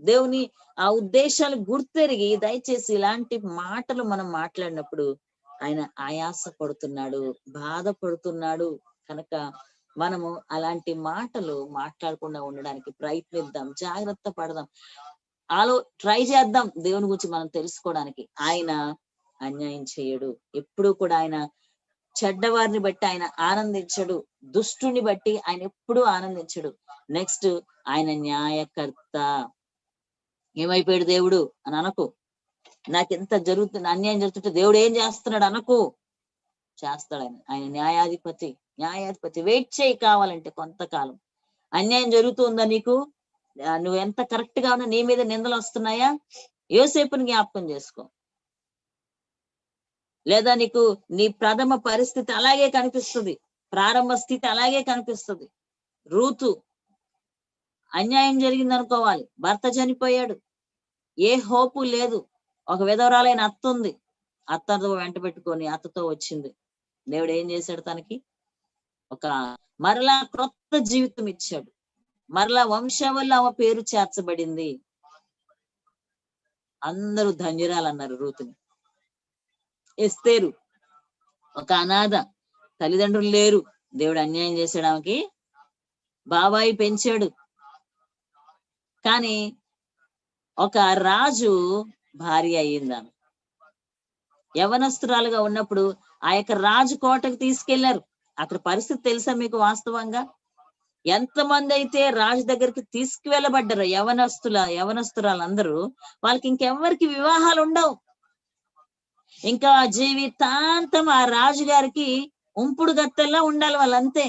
దేవుని ఆ ఉద్దేశాలు గుర్తెరిగి దయచేసి ఇలాంటి మాటలు మనం మాట్లాడినప్పుడు ఆయన ఆయాస పడుతున్నాడు, బాధపడుతున్నాడు. కనుక మనము అలాంటి మాటలు మాట్లాడకుండా ఉండడానికి ప్రయత్నిద్దాం, జాగ్రత్త పడదాం. ట్రై చేద్దాం దేవుని గురించి మనం తెలుసుకోవడానికి. ఆయన అన్యాయం చేయడు. ఎప్పుడు కూడా ఆయన చెడ్డవారిని బట్టి ఆయన ఆనందించడు. దుష్టుని బట్టి ఆయన ఎప్పుడూ ఆనందించడు. నెక్స్ట్ ఆయన న్యాయకర్త. ఏమైపోయాడు దేవుడు అని అనకు. నాకెంత జరుగుతుంది, అన్యాయం జరుగుతుంటే దేవుడు ఏం చేస్తున్నాడు అనకు. చేస్తాడు ఆయన. ఆయన న్యాయాధిపతి. వెయిట్ చేయి కావాలంటే కొంతకాలం. అన్యాయం జరుగుతుందా నీకు, నువ్వు ఎంత కరెక్ట్ గా ఉన్నా నీ మీద నిందలు వస్తున్నాయా, యోసేపుని జ్ఞాపకం చేసుకో. లేదా నీకు నీ ప్రథమ పరిస్థితి అలాగే కనిపిస్తుంది, ప్రారంభ స్థితి అలాగే కనిపిస్తుంది. రూతు అన్యాయం జరిగింది అనుకోవాలి, భర్త చనిపోయాడు, ఏ హోపు లేదు, ఒక విధవరాలైన అత్త ఉంది, అత్తతో వెంట పెట్టుకొని అత్తతో వచ్చింది. దేవుడు ఏం చేశాడు, తనకి ఒక మరలా క్రొత్త జీవితం ఇచ్చాడు. మరలా వంశావళి ఆమె పేరు చేర్చబడింది. అందరూ ధన్యురాలన్నారు రూతుని. ఎస్తేరు ఒక అనాథ, తల్లిదండ్రులు లేరు, దేవుడు అన్యాయం చేశాడు ఆమెకి. బాబాయి పెంచాడు, కానీ ఒక రాజు భార్య అయ్యింది ఆమె. యవనస్తురాలుగా ఉన్నప్పుడు ఆ యొక్క రాజు కోటకు తీసుకెళ్లారు. అక్కడ పరిస్థితి తెలుసా మీకు? వాస్తవంగా ఎంతమంది అయితే రాజు దగ్గరికి తీసుకువెళ్ళబడ్డారు యవనస్తురాలందరూ, వాళ్ళకి ఇంకెవరికి వివాహాలు ఉండవు. ఇంకా జీవితాంతం ఆ రాజు గారికి ఉంపుడు గత్తెల్లా ఉండాలి వాళ్ళంతే.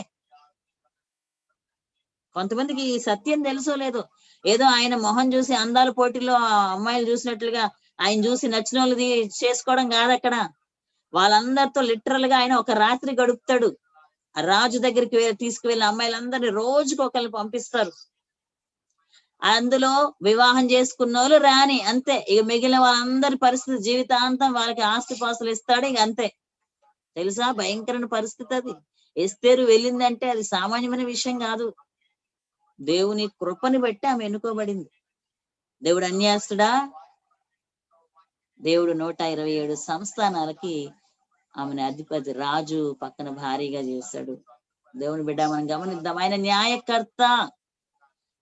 కొంతమందికి ఈ సత్యం తెలుసో లేదో, ఏదో ఆయన మొహం చూసి అందాల పోటీలో అమ్మాయిలు చూసినట్లుగా ఆయన చూసి నచ్చిన వాళ్ళది చేసుకోవడం కాదు అక్కడ. వాళ్ళందరితో లిటరల్ గా ఆయన ఒక రాత్రి గడుపుతాడు. ఆ రాజు దగ్గరికి తీసుకువెళ్ళిన అమ్మాయిలందరినీ రోజుకి ఒకరిని పంపిస్తారు. అందులో వివాహం చేసుకున్న వాళ్ళు రాని అంతే. ఇక మిగిలిన వాళ్ళందరి పరిస్థితి జీవితాంతం వాళ్ళకి ఆస్తిపాస్తులు ఇస్తాడు, ఇక అంతే. తెలుసా, భయంకరమైన పరిస్థితి అది. ఎస్తేరు వెళ్ళిందంటే అది సామాన్యమైన విషయం కాదు. దేవుని కృపని బట్టి ఆమె ఎన్నుకోబడింది. దేవుడు అన్యాస్తుడా? దేవుడు 127 సంస్థానాలకి ఆమెను అధిపతి, రాజు పక్కన భారీగా చేశాడు. దేవుని బిడ్డ మనం గమనిద్దాం, ఆయన న్యాయకర్త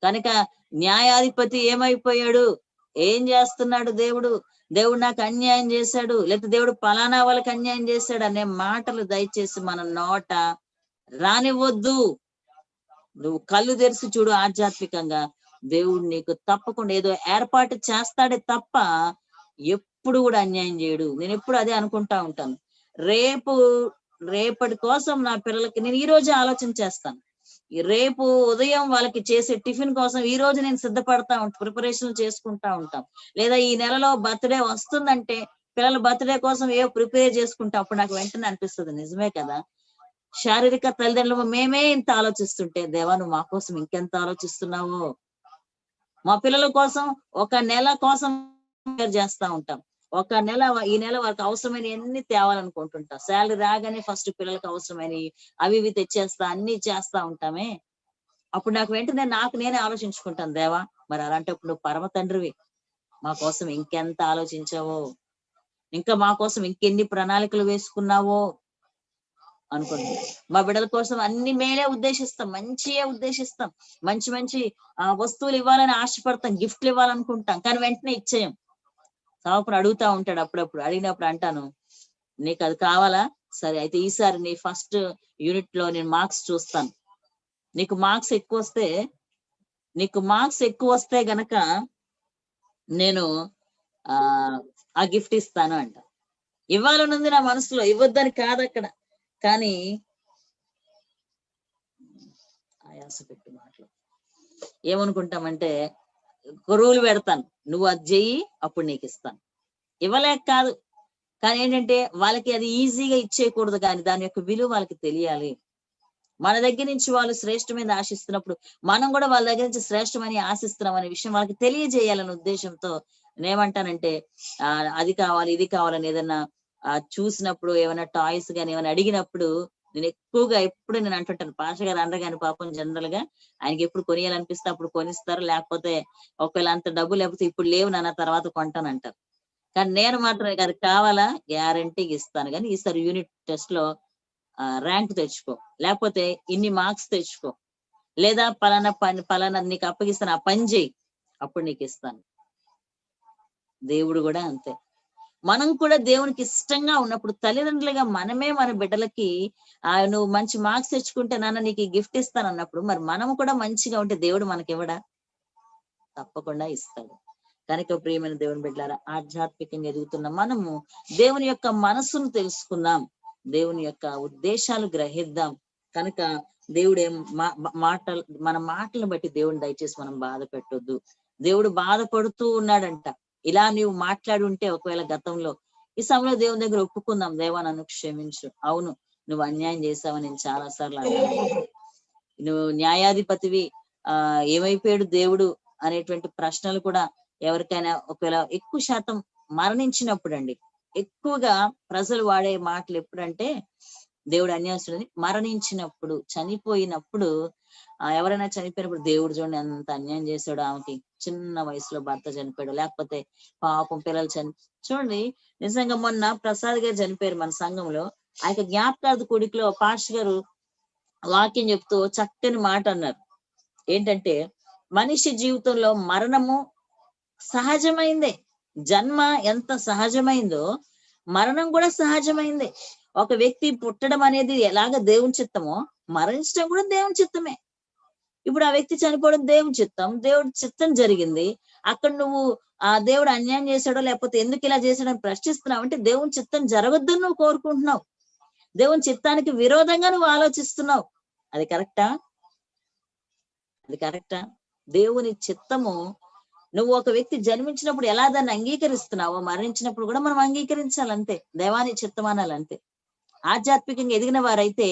కనుక న్యాయాధిపతి ఏమైపోయాడు, ఏం చేస్తున్నాడు దేవుడు. దేవుడు నాకు అన్యాయం చేశాడు, లేకపోతే దేవుడు పలానా వాళ్ళకి అన్యాయం చేశాడు అనే మాటలు దయచేసి మన నోట రానివ్వద్దు. నువ్వు కళ్ళు తెరిచి చూడు ఆధ్యాత్మికంగా, దేవుడు నీకు తప్పకుండా ఏదో ఏర్పాటు చేస్తాడే తప్ప ఎప్పుడు కూడా అన్యాయం చేయడు. నేను ఎప్పుడు అదే అనుకుంటా ఉంటాను. రేపటి కోసం నా పిల్లలకి నేను ఈ రోజే ఆలోచన చేస్తాను. రేపు ఉదయం వాళ్ళకి చేసే టిఫిన్ కోసం ఈ రోజు నేను సిద్ధపడతా ఉంటాను, ప్రిపరేషన్ చేసుకుంటా ఉంటాం. లేదా ఈ నెలలో బర్త్డే వస్తుందంటే పిల్లల బర్త్డే కోసం ఏవో ప్రిపేర్ చేసుకుంటా. అప్పుడు నాకు వెంటనే అనిపిస్తుంది, నిజమే కదా, శారీరక తల్లిదండ్రులు మేమే ఇంత ఆలోచిస్తుంటే దేవా నువ్వు మా కోసం ఇంకెంత ఆలోచిస్తున్నావు. మా పిల్లల కోసం ఒక నెల కోసం చేస్తా ఉంటాం. ఈ నెల వాళ్ళకి అవసరమైన ఎన్ని తేవాలనుకుంటుంటా. శాలరీ రాగానే ఫస్ట్ పిల్లలకి అవసరమైనవి అవి ఇవి తెచ్చేస్తా, అన్ని చేస్తా ఉంటామే. అప్పుడు నాకు వెంటనే నేనే ఆలోచించుకుంటాను, దేవా మరి అలాంటప్పుడు నువ్వు పరమ తండ్రివి, మా కోసం ఇంకెంత ఆలోచించావో, ఇంకా మా కోసం ఇంకెన్ని ప్రణాళికలు వేసుకున్నావో అనుకుంటాం. మా బిడ్డల కోసం అన్ని మేలే ఉద్దేశిస్తాం, మంచియే ఉద్దేశిస్తాం, మంచి మంచి వస్తువులు ఇవ్వాలని ఆశపడతాం, గిఫ్ట్లు ఇవ్వాలనుకుంటాం, కానీ వెంటనే ఇచ్చేయం. సావుకుని అడుగుతా ఉంటాడు, అప్పుడప్పుడు అడిగినప్పుడు అంటాను, నీకు అది కావాలా, సరే అయితే ఈసారి నీ ఫస్ట్ యూనిట్ లో నేను మార్క్స్ చూస్తాను, నీకు మార్క్స్ ఎక్కువ వస్తే గనక నేను ఆ గిఫ్ట్ ఇస్తాను అంట. ఇవ్వాలనుంది నా మనసులో, ఇవ్వద్దని కాదు అక్కడ, కానీ ఆయాస పెట్టి మాటలు ఏమనుకుంటామంటే రూలు పెడతాను, నువ్వు అది చెయ్యి అప్పుడు నీకు ఇస్తాను. ఇవ్వలేక కాదు, కానీ ఏంటంటే వాళ్ళకి అది ఈజీగా ఇచ్చేయకూడదు, కానీ దాని యొక్క విలువ వాళ్ళకి తెలియాలి. మన దగ్గర నుంచి వాళ్ళు శ్రేష్టమైన ఆశిస్తున్నప్పుడు మనం కూడా వాళ్ళ దగ్గర నుంచి శ్రేష్టమని ఆశిస్తున్నాం అనే విషయం వాళ్ళకి తెలియజేయాలనే ఉద్దేశంతో నేనేమంటానంటే అది కావాలి ఇది కావాలని ఏదన్నా చూసినప్పుడు, ఏమైనా టాయ్స్ కానీ ఏమైనా అడిగినప్పుడు నేను ఎక్కువగా ఎప్పుడు నేను అంటుంటాను, పాష గారు అనగాని పాపం జనరల్ గా ఆయనకి ఎప్పుడు కొనియాలనిపిస్తే అప్పుడు కొనిస్తారు, లేకపోతే ఒకవేళ అంత డబ్బు లేకపోతే ఇప్పుడు లేవు నాన్న తర్వాత కొంటానంటారు. కానీ నేను మాత్రం అది కావాలా గ్యారంటీగా ఇస్తాను, కానీ ఈసారి యూనిట్ టెస్ట్ లో ర్యాంక్ తెచ్చుకో, లేకపోతే ఇన్ని మార్క్స్ తెచ్చుకో, లేదా పలానా నీకు అప్పగిస్తాను ఆ పని చేయి, అప్పుడు నీకు ఇస్తాను. దేవుడు కూడా అంతే. మనం కూడా దేవునికి ఇష్టంగా ఉన్నప్పుడు తల్లిదండ్రులుగా మనమే మన బిడ్డలకి నువ్వు మంచి మార్క్స్ తెచ్చుకుంటే నాన్న నీకు ఈ గిఫ్ట్ ఇస్తాను అన్నప్పుడు మరి మనము కూడా మంచిగా ఉంటే దేవుడు మనకి ఇవ్వడా? తప్పకుండా ఇస్తాడు. కనుక ప్రియమైన దేవుని బిడ్డలారా, ఆధ్యాత్మికంగా ఎదుగుతున్న మనము దేవుని యొక్క మనస్సును తెలుసుకుందాం, దేవుని యొక్క ఉద్దేశాలు గ్రహిద్దాం. కనుక దేవుడు మన మాటలను బట్టి దేవుని దయచేసి మనం బాధ పెట్టొద్దు. దేవుడు బాధపడుతూ ఉన్నాడంట. ఇలా నీవు మాట్లాడి ఉంటే ఒకవేళ గతంలో, ఈ సమయంలో దేవుని దగ్గర ఒప్పుకుందాం, దేవా నన్ను క్షమించు, అవును నువ్వు అన్యాయం చేసావని నేను చాలా సార్లు అన్నాను, నువ్వు న్యాయాధిపతివి, ఏమైపోయాడు దేవుడు అనేటువంటి ప్రశ్నలు కూడా ఎవరికైనా ఒకవేళ ఎక్కువ శాతం మరణించినప్పుడు అండి, ఎక్కువగా ప్రజలు వాడే మాటలు ఎప్పుడంటే దేవుడు అన్యాయస్తుడని మరణించినప్పుడు, చనిపోయినప్పుడు, ఎవరైనా చనిపోయినప్పుడు దేవుడు చూడండి అంత అన్యాయం చేశాడు, ఆమెకి చిన్న వయసులో భర్త చనిపోయాడు, లేకపోతే పాపం పిల్లలు చూడండి. నిజంగా మొన్న ప్రసాద్ గారు చనిపోయారు మన సంఘంలో. ఆ యొక్క జ్ఞాపకార్థ కూడికలో పాస్టర్ గారు వాక్యం చెప్తూ చక్కని మాట అన్నారు. ఏంటంటే మనిషి జీవితంలో మరణము సహజమైందే. జన్మ ఎంత సహజమైందో మరణం కూడా సహజమైందే. ఒక వ్యక్తి పుట్టడం అనేది ఎలాగ దేవుని చిత్తమో మరణించడం కూడా దేవుని చిత్తమే. ఇప్పుడు ఆ వ్యక్తి చనిపోవడం దేవుని చిత్తం, దేవుడి చిత్తం జరిగింది. అక్కడ నువ్వు దేవుడు అన్యాయం చేశాడో లేకపోతే ఎందుకు ఇలా చేశాడని ప్రశ్నిస్తున్నావు అంటే దేవుని చిత్తం జరగొద్దని నువ్వు కోరుకుంటున్నావు, దేవుని చిత్తానికి విరోధంగా నువ్వు ఆలోచిస్తున్నావు. అది కరెక్టా? అది కరెక్టా? దేవుని చిత్తము నువ్వు ఒక వ్యక్తి జన్మించినప్పుడు ఎలా దాన్ని అంగీకరిస్తున్నావో మరణించినప్పుడు కూడా మనం అంగీకరించాలంతే, దేవాని చిత్తం అనాలంతే. ఆధ్యాత్మికంగా ఎదిగిన వారైతే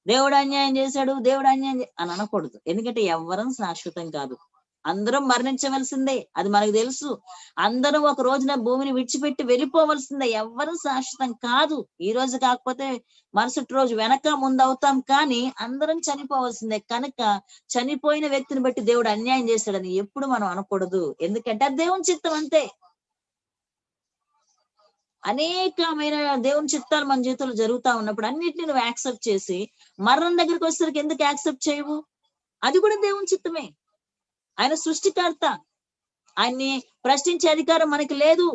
దేవుడు అన్యాయం చేశాడు, దేవుడు అన్యాయం అని అనకూడదు. ఎందుకంటే ఎవ్వరం శాశ్వతం కాదు, అందరం మరణించవలసిందే, అది మనకు తెలుసు. అందరం ఒక రోజున భూమిని విడిచిపెట్టి వెళ్ళిపోవలసిందే, ఎవ్వరం శాశ్వతం కాదు. ఈ రోజు కాకపోతే మరుసటి రోజు వెనక ముందు అవుతాం, కానీ అందరం చనిపోవలసిందే. కనుక చనిపోయిన వ్యక్తిని బట్టి దేవుడు అన్యాయం చేశాడని ఎప్పుడు మనం అనకూడదు, ఎందుకంటే అది దేవుని చిత్తం అంతే. అనేకమైన దేవుని చిత్తాలు మన జీవితంలో జరుగుతా ఉన్నప్పుడు అన్నిటిని నువ్వు యాక్సెప్ట్ చేసి మరణం దగ్గరికి వచ్చేసరికి ఎందుకు యాక్సెప్ట్ చేయవు? అది కూడా దేవుని చిత్తమే. ఆయన సృష్టికర్త, ఆయన్ని ప్రశ్నించే అధికారం మనకి లేదు.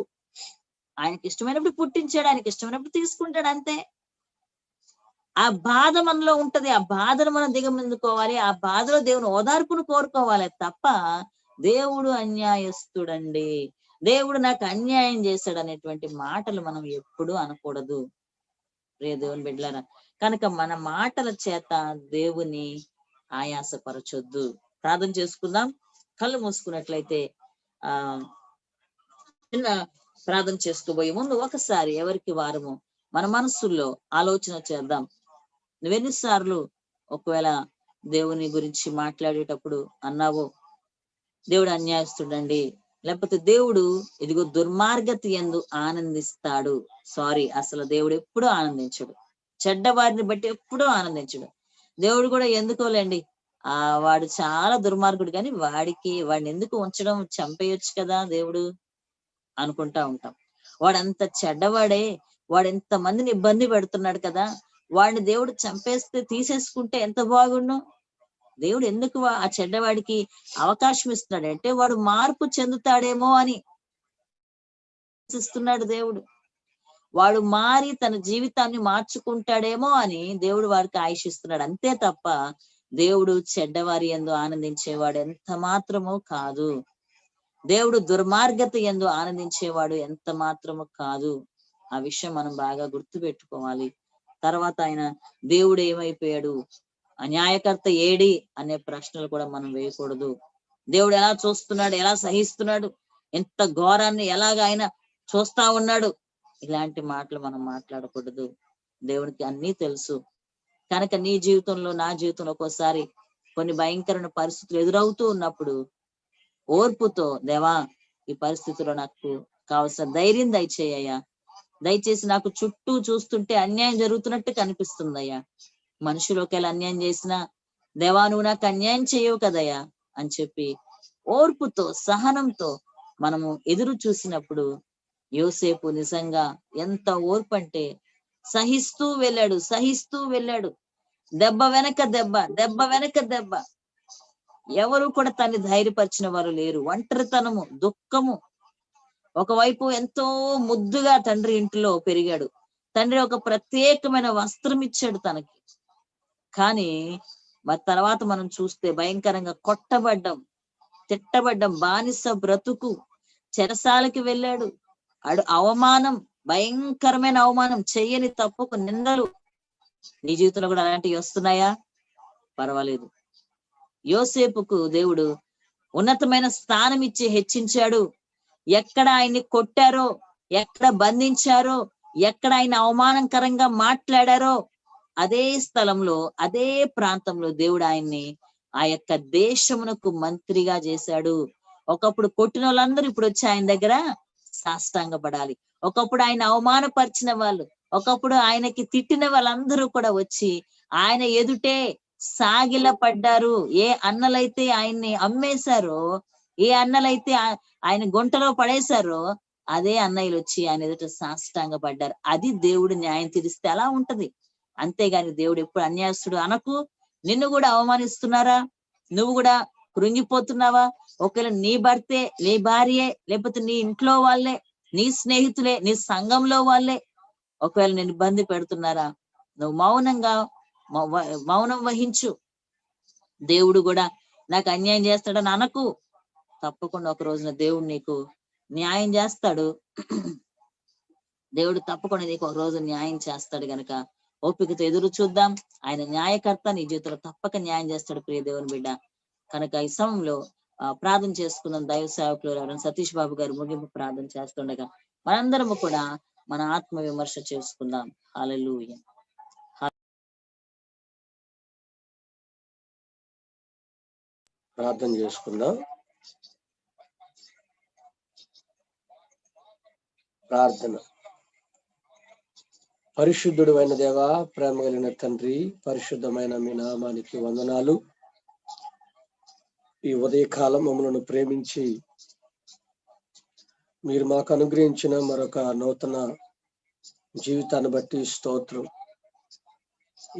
ఆయనకి ఇష్టమైనప్పుడు పుట్టించాడు, ఆయనకి ఇష్టమైనప్పుడు తీసుకుంటాడు, అంతే. ఆ బాధ మనలో ఉంటది, ఆ బాధను మనం దిగమిందుకోవాలి, ఆ బాధలో దేవుని ఓదార్పును కోరుకోవాలి తప్ప దేవుడు అన్యాయస్తుడండి, దేవుడు నాకు అన్యాయం చేశాడు అనేటువంటి మాటలు మనం ఎప్పుడూ అనకూడదు ప్రియ దేవుని బిడ్డలారా. కనుక మన మాటల చేత దేవుని ఆయాసపరచొద్దు. ప్రార్థన చేసుకుందాం. కళ్ళు మూసుకున్నట్లయితే చిన్న ప్రార్థన చేసుకోబోయే ముందు ఒకసారి ఎవరికి వారము మన మనస్సుల్లో ఆలోచన చేద్దాం. నువ్వెన్నిసార్లు ఒకవేళ దేవుని గురించి మాట్లాడేటప్పుడు అన్నావో దేవుడు అన్యాయస్తుడండి, లేకపోతే దేవుడు ఇదిగో దుర్మార్గతి యందు ఆనందిస్తాడు. సారీ, అసలు దేవుడు ఎప్పుడూ ఆనందించడు, చెడ్డవారిని బట్టి ఎప్పుడూ ఆనందించడు. దేవుడు కూడా ఎందుకోలేండి, వాడు చాలా దుర్మార్గుడు, కానీ వాడిని ఎందుకు ఉంచడం, చంపేయొచ్చు కదా దేవుడు అనుకుంటా ఉంటాం. వాడంత చెడ్డవాడే, వాడు ఎంత మందిని ఇబ్బంది పెడుతున్నాడు కదా, వాడిని దేవుడు చంపేస్తే తీసేసుకుంటే ఎంత బాగుండు. దేవుడు ఎందుకు ఆ చెడ్డవాడికి అవకాశం ఇస్తున్నాడంటే వాడు మార్పు చెందుతాడేమో అని ఇస్తున్నాడు దేవుడు. వాడు మారి తన జీవితాన్ని మార్చుకుంటాడేమో అని దేవుడు వాడికి ఆయుషిస్తున్నాడు, అంతే తప్ప దేవుడు చెడ్డవారి యందు ఆనందించేవాడు ఎంత మాత్రమో కాదు. దేవుడు దుర్మార్గత యందు ఆనందించేవాడు ఎంత మాత్రము కాదు. ఆ విషయం మనం బాగా గుర్తు పెట్టుకోవాలి. తర్వాత ఆయన దేవుడు ఏమైపోయాడు, న్యాయకర్త ఏడి అనే ప్రశ్నలు కూడా మనం వేయకూడదు. దేవుడు ఎలా చూస్తున్నాడు, ఎలా సహిస్తున్నాడు, ఎంత ఘోరాన్ని ఎలాగ ఆయన చూస్తా ఉన్నాడు, ఇలాంటి మాటలు మనం మాట్లాడకూడదు. దేవునికి అన్నీ తెలుసు. కనుక నీ జీవితంలో, నా జీవితంలో ఒక్కోసారి కొన్ని భయంకరమైన పరిస్థితులు ఎదురవుతూ ఉన్నప్పుడు ఓర్పుతో, దేవా ఈ పరిస్థితిలో నాకు కావలసిన ధైర్యం దయచేయ్యా, దయచేసి నాకు చుట్టూ చూస్తుంటే అన్యాయం జరుగుతున్నట్టు కనిపిస్తుందయ్యా, మనుషులు ఒకవేళ అన్యాయం చేసినా దేవా నువ్వు నాకు అన్యాయం చేయవు కదయ్యా అని చెప్పి ఓర్పుతో, సహనంతో మనము ఎదురు చూసినప్పుడు యోసేపు నిజంగా ఎంత ఓర్పు అంటే సహిస్తూ వెళ్ళాడు. దెబ్బ వెనక దెబ్బ, దెబ్బ వెనక దెబ్బ. ఎవరు కూడా తన్ని ధైర్యపరిచిన వారు లేరు. ఒంటరితనము, దుఃఖము, ఒకవైపు ఎంతో ముద్దుగా తండ్రి ఇంటిలో పెరిగాడు. తండ్రి ఒక ప్రత్యేకమైన వస్త్రం ఇచ్చాడు తనకి. కానీ మరి తర్వాత మనం చూస్తే భయంకరంగా కొట్టబడ్డం, తిట్టబడ్డం, బానిస బ్రతుకు, చెరసాలకి వెళ్ళాడు. అవమానం, భయంకరమైన అవమానం, చెయ్యని తప్పుకు నిందలు. నీ జీవితంలో కూడా అలాంటివి వస్తున్నాయా? పర్వాలేదు. యోసేపుకు దేవుడు ఉన్నతమైన స్థానం ఇచ్చి హెచ్చించాడు. ఎక్కడ ఆయన్ని కొట్టారో, ఎక్కడ బంధించారో, ఎక్కడ ఆయన అవమానకరంగా మాట్లాడారో అదే స్థలంలో, అదే ప్రాంతంలో దేవుడు ఆయన్ని ఆ యొక్క దేశమునకు మంత్రిగా చేశాడు. ఒకప్పుడు కొట్టిన వాళ్ళందరూ ఇప్పుడు వచ్చి ఆయన దగ్గర సాష్టాంగపడాలి. ఒకప్పుడు ఆయన అవమానపరిచిన వాళ్ళు, ఒకప్పుడు ఆయనకి తిట్టిన వాళ్ళందరూ కూడా వచ్చి ఆయన ఎదుటే సాగిల పడ్డారు. ఏ అన్నలైతే ఆయన్ని అమ్మేశారో, ఏ అన్నలైతే ఆయన గుంటలో పడేశారో అదే అన్నయ్యలు వచ్చి ఆయన ఎదుట సాష్టాంగ పడ్డారు. అది దేవుడు న్యాయం తీరిస్తే అలా ఉంటది. అంతేగాని దేవుడు ఎప్పుడు అన్యాయస్తుడు అనకు. నిన్ను కూడా అవమానిస్తున్నారా? నువ్వు కూడా కృంగిపోతున్నావా? ఒకవేళ నీ భర్తే, నీ భార్యే, లేకపోతే నీ ఇంట్లో వాళ్ళే, నీ స్నేహితులే, నీ సంఘంలో వాళ్ళే ఒకవేళ నేను ఇబ్బంది పెడుతున్నారా? నువ్వు మౌనం వహించు. దేవుడు కూడా నాకు అన్యాయం చేస్తాడని అనకు. తప్పకుండా ఒక రోజున దేవుడు నీకు న్యాయం చేస్తాడు. దేవుడు తప్పకుండా నీకు ఒక రోజు న్యాయం చేస్తాడు గనక ఓపికతో ఎదురు చూద్దాం. ఆయన న్యాయకర్త, నీ జీవితంలో తప్పక న్యాయం చేస్తాడు ప్రియ దేవుని బిడ్డ. కనుక ఈ సమయంలో ప్రార్థన చేసుకుందాం. దైవ సేవకులు ఎవరైనా సతీష్ బాబు గారు ముగింపు ప్రార్థన చేస్తుండగా మనందరము కూడా మన ఆత్మ విమర్శ చేసుకుందాం. హల్లెలూయా. ప్రార్థన చేసుకుందాం. ప్రార్థన. పరిశుద్ధుడు అయిన దేవా, ప్రేమ కలిగిన తండ్రి, పరిశుద్ధమైన మీ నామానికి వందనాలు. ఈ ఉదయకాలం మమ్మల్ని ప్రేమించి మీరు మాకు అనుగ్రహించిన మరొక నూతన జీవితాన్ని బట్టి స్తోత్రం.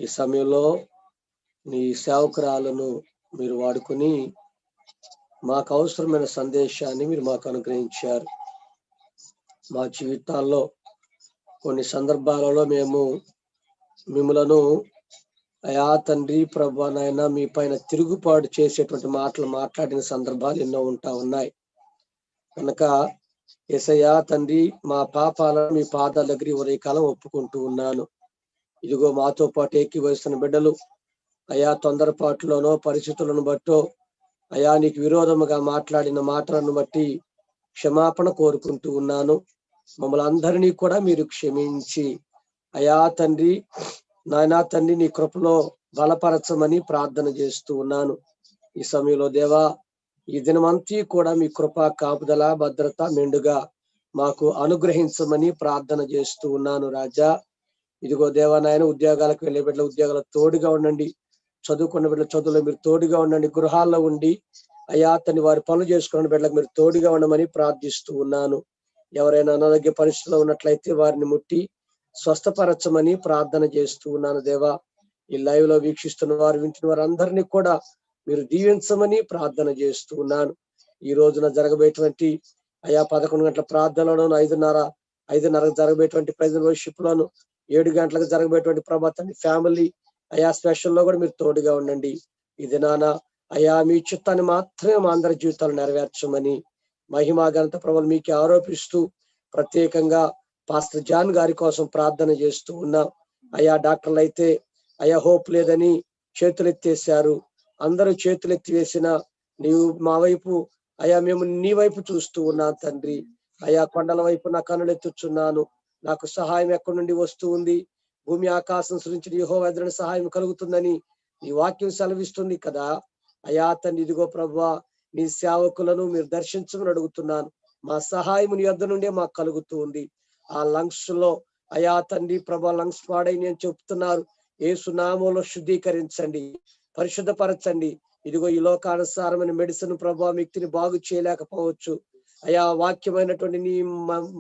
ఈ సమయంలో నీ సేవకురాలను మీరు వాడుకొని మాకు అవసరమైన సందేశాన్ని మీరు మాకు అనుగ్రహించారు. మా జీవితాల్లో కొన్ని సందర్భాలలో మేము మిమ్మలను అయా తండ్రి ప్రభువా నాయన మీ పైన తిరుగుబాటు చేసేటువంటి మాటలు మాట్లాడిన సందర్భాలు ఎన్నో ఉన్నాయి. కనుక యేసయ్యా తండ్రి, మా పాపాలను మీ పాదాల దగ్గర ఉదయకాలం ఒప్పుకుంటూ ఉన్నాను. ఇదిగో మాతో పాటు ఏకీభవిస్తున్న బిడ్డలు అయా తొందరపాటులోనో పరిస్థితులను బట్టో అయా నీకు విరోధముగా మాట్లాడిన మాటలను బట్టి క్షమాపణ కోరుకుంటూ ఉన్నాను. మమ్మల్ని అందరినీ కూడా మీరు క్షమించి అయా తండ్రి నాయనా తండ్రి నీ కృపలో బలపరచమని ప్రార్థన చేస్తూ ఉన్నాను. ఈ సమయంలో దేవా, ఈ దినమంతా కూడా మీ కృప కాపుదల భద్రత మెండుగా మాకు అనుగ్రహించమని ప్రార్థన చేస్తూ ఉన్నాను. రాజా, ఇదిగో దేవా నాయన, ఉద్యోగాలకు వెళ్ళే బిడ్డల ఉద్యోగాలకు తోడుగా ఉండండి. చదువుకున్న బిడ్డల చదువులో మీరు తోడుగా ఉండండి. గృహాల్లో ఉండి అయా తన్ని వారి పనులు చేసుకున్న బిడ్డలకు మీరు తోడుగా ఉండమని ప్రార్థిస్తూ ఉన్నాను. ఎవరైనా అనారోగ్య పరిస్థితుల్లో ఉన్నట్లయితే వారిని ముట్టి స్వస్థపరచమని ప్రార్థన చేస్తూ ఉన్నాను. దేవా, ఈ లైవ్ లో వీక్షిస్తున్న వారు, వింటున్న వారు అందరినీ కూడా మీరు దీవించమని ప్రార్థన చేస్తూ ఉన్నాను. ఈ రోజున జరగబోయేటువంటి అయా 11 గంటల ప్రార్థనలోను, 5:30 జరగబోయేటువంటి ప్రైజ్ వర్షిప్ లోను, 7 గంటలకు జరగబోయేటువంటి ప్రభాతాన్ని ఫ్యామిలీ అయా స్పెషల్లో కూడా మీరు తోడుగా ఉండండి. ఈ దినాన అయా మీ చిత్తాన్ని మాత్రమే మా అందరి జీవితాలు నెరవేర్చమని మహిమా ఘనత ప్రభువులు మీకే ఆరోపిస్తూ ప్రత్యేకంగా పాస్టర్ జాన్ గారి కోసం ప్రార్థన చేస్తూ ఉన్నాం. అయా డాక్టర్లు అయితే అయా హోప్ లేదని చేతులెత్తేశారు. అందరూ చేతులెత్తి వేసిన నీవు మా వైపు అయా మేము నీ వైపు చూస్తూ ఉన్నాం తండ్రి. అయా కొండల వైపు నా కన్నులెత్తుచున్నాను. నాకు సహాయం ఎక్కడి నుండి వస్తూ ఉంది? భూమి ఆకాశం సృష్టించిన యెహోవా ఎదుట సహాయం కలుగుతుందని నీ వాక్యం సెలవిస్తుంది కదా. అయా తండ్రి, ఇదిగో ప్రభువా, నీ సేవకులను మీరు దర్శించమని అడుగుతున్నాను. మా సహాయం నీ యొద్ద నుండే మాకు కలుగుతూ ఉంది. ఆ లంగ్స్ లో అయా తండ్రి ప్రభా, లంగ్స్ పాడైన అని చెప్తున్నారు. యేసు నామములో శుద్ధీకరించండి, పరిశుద్ధపరచండి. ఇదిగో ఈ లోకానుసారమైన మెడిసిన్ ప్రభా వ్యక్తిని బాగు చేయలేకపోవచ్చు. అయా వాక్యమైనటువంటి నీ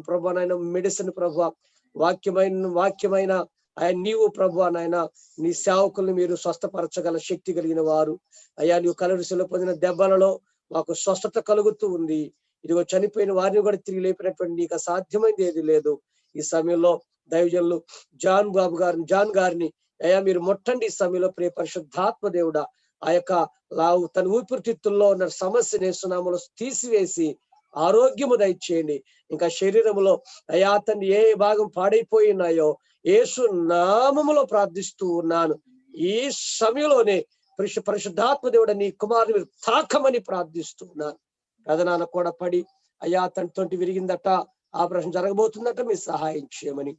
ప్రభానైనా మెడిసిన్ ప్రభా, వాక్యమైన ఆయన నీవు ప్రభు నాయన నీ సేవకుల్ని మీరు స్వస్థపరచగల శక్తి కలిగిన వారు. అయ్యా, నీవు కలవరిశిలో పొందిన దెబ్బలలో మాకు స్వస్థత కలుగుతూ ఉంది. ఇదిగో చనిపోయిన వారిని కూడా తిరిగి లేపినటువంటి నీకు అసాధ్యమైనది ఏది లేదు. ఈ సమయంలో దైవజనులు జాన్ గారిని అయ్యా మీరు ముట్టండి. ఈ సమయంలో ప్రియ పరిశుద్ధాత్మ దేవుడా ఆ యొక్క తన ఊపిరితిత్తుల్లో ఉన్న సమస్యని యేసునామములో తీసివేసి ఆరోగ్యము దయచేయండి. ఇంకా శరీరములో అయ్యా తండ్రి ఏ భాగం పాడైపోయి ఉన్నాయో యేసు నామములో ప్రార్థిస్తూ ఉన్నాను. ఈ సమయంలోనే పరిశుద్ధాత్మ దేవుడ నీ కుమారుని మీరు తాకమని ప్రార్థిస్తూ ఉన్నాను. కథనాన కూడా పడి అయ్యా తనతోటి విరిగిందట, ఆపరేషన్ జరగబోతుందట, మీరు సహాయం చేయమని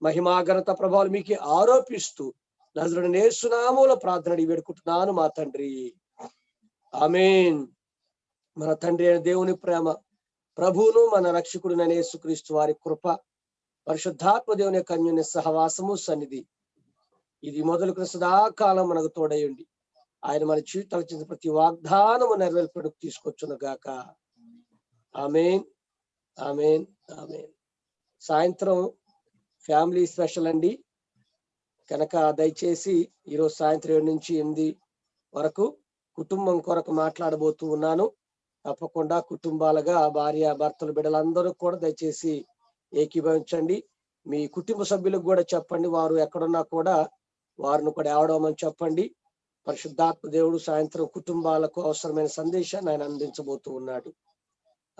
మహిమాఘనత ప్రభావాలు మీకు ఆరోపిస్తూ నజరుడైన యేసు నామములో ప్రార్థన అడిగి వేడుకుంటున్నాను మా తండ్రి. ఆమేన్. మన తండ్రి అయిన దేవుని ప్రేమ, ప్రభువును మన రక్షకుడునైన యేసుక్రీస్తు వారి కృప, పరిశుద్ధాత్మ దేవుని యొక్క అన్యోన్య సహవాసము సన్నిధి ఇది మొదలుకున్న సదాకాలం మనకు తోడయండి. ఆయన మన జీవితాలు చేసిన ప్రతి వాగ్దానము నెరవేర్పడకు తీసుకొచ్చును గాక. ఆమేన్, ఆమేన్, ఆమేన్. సాయంత్రం ఫ్యామిలీ స్పెషల్ అండి కనుక దయచేసి ఈరోజు సాయంత్రం 7 నుంచి 8 వరకు కుటుంబం కొరకు మాట్లాడబోతూ ఉన్నాను. తప్పకుండా కుటుంబాలుగా భార్య భర్తలు బిడ్డలందరూ కూడా దయచేసి ఏకీభవించండి. మీ కుటుంబ సభ్యులకు కూడా చెప్పండి, వారు ఎక్కడున్నా కూడా వారిని కూడా ఆవడమని చెప్పండి. పరిశుద్ధాత్మ దేవుడు సాయంత్రం కుటుంబాలకు అవసరమైన సందేశాన్ని ఆయన అందించబోతూ ఉన్నాడు.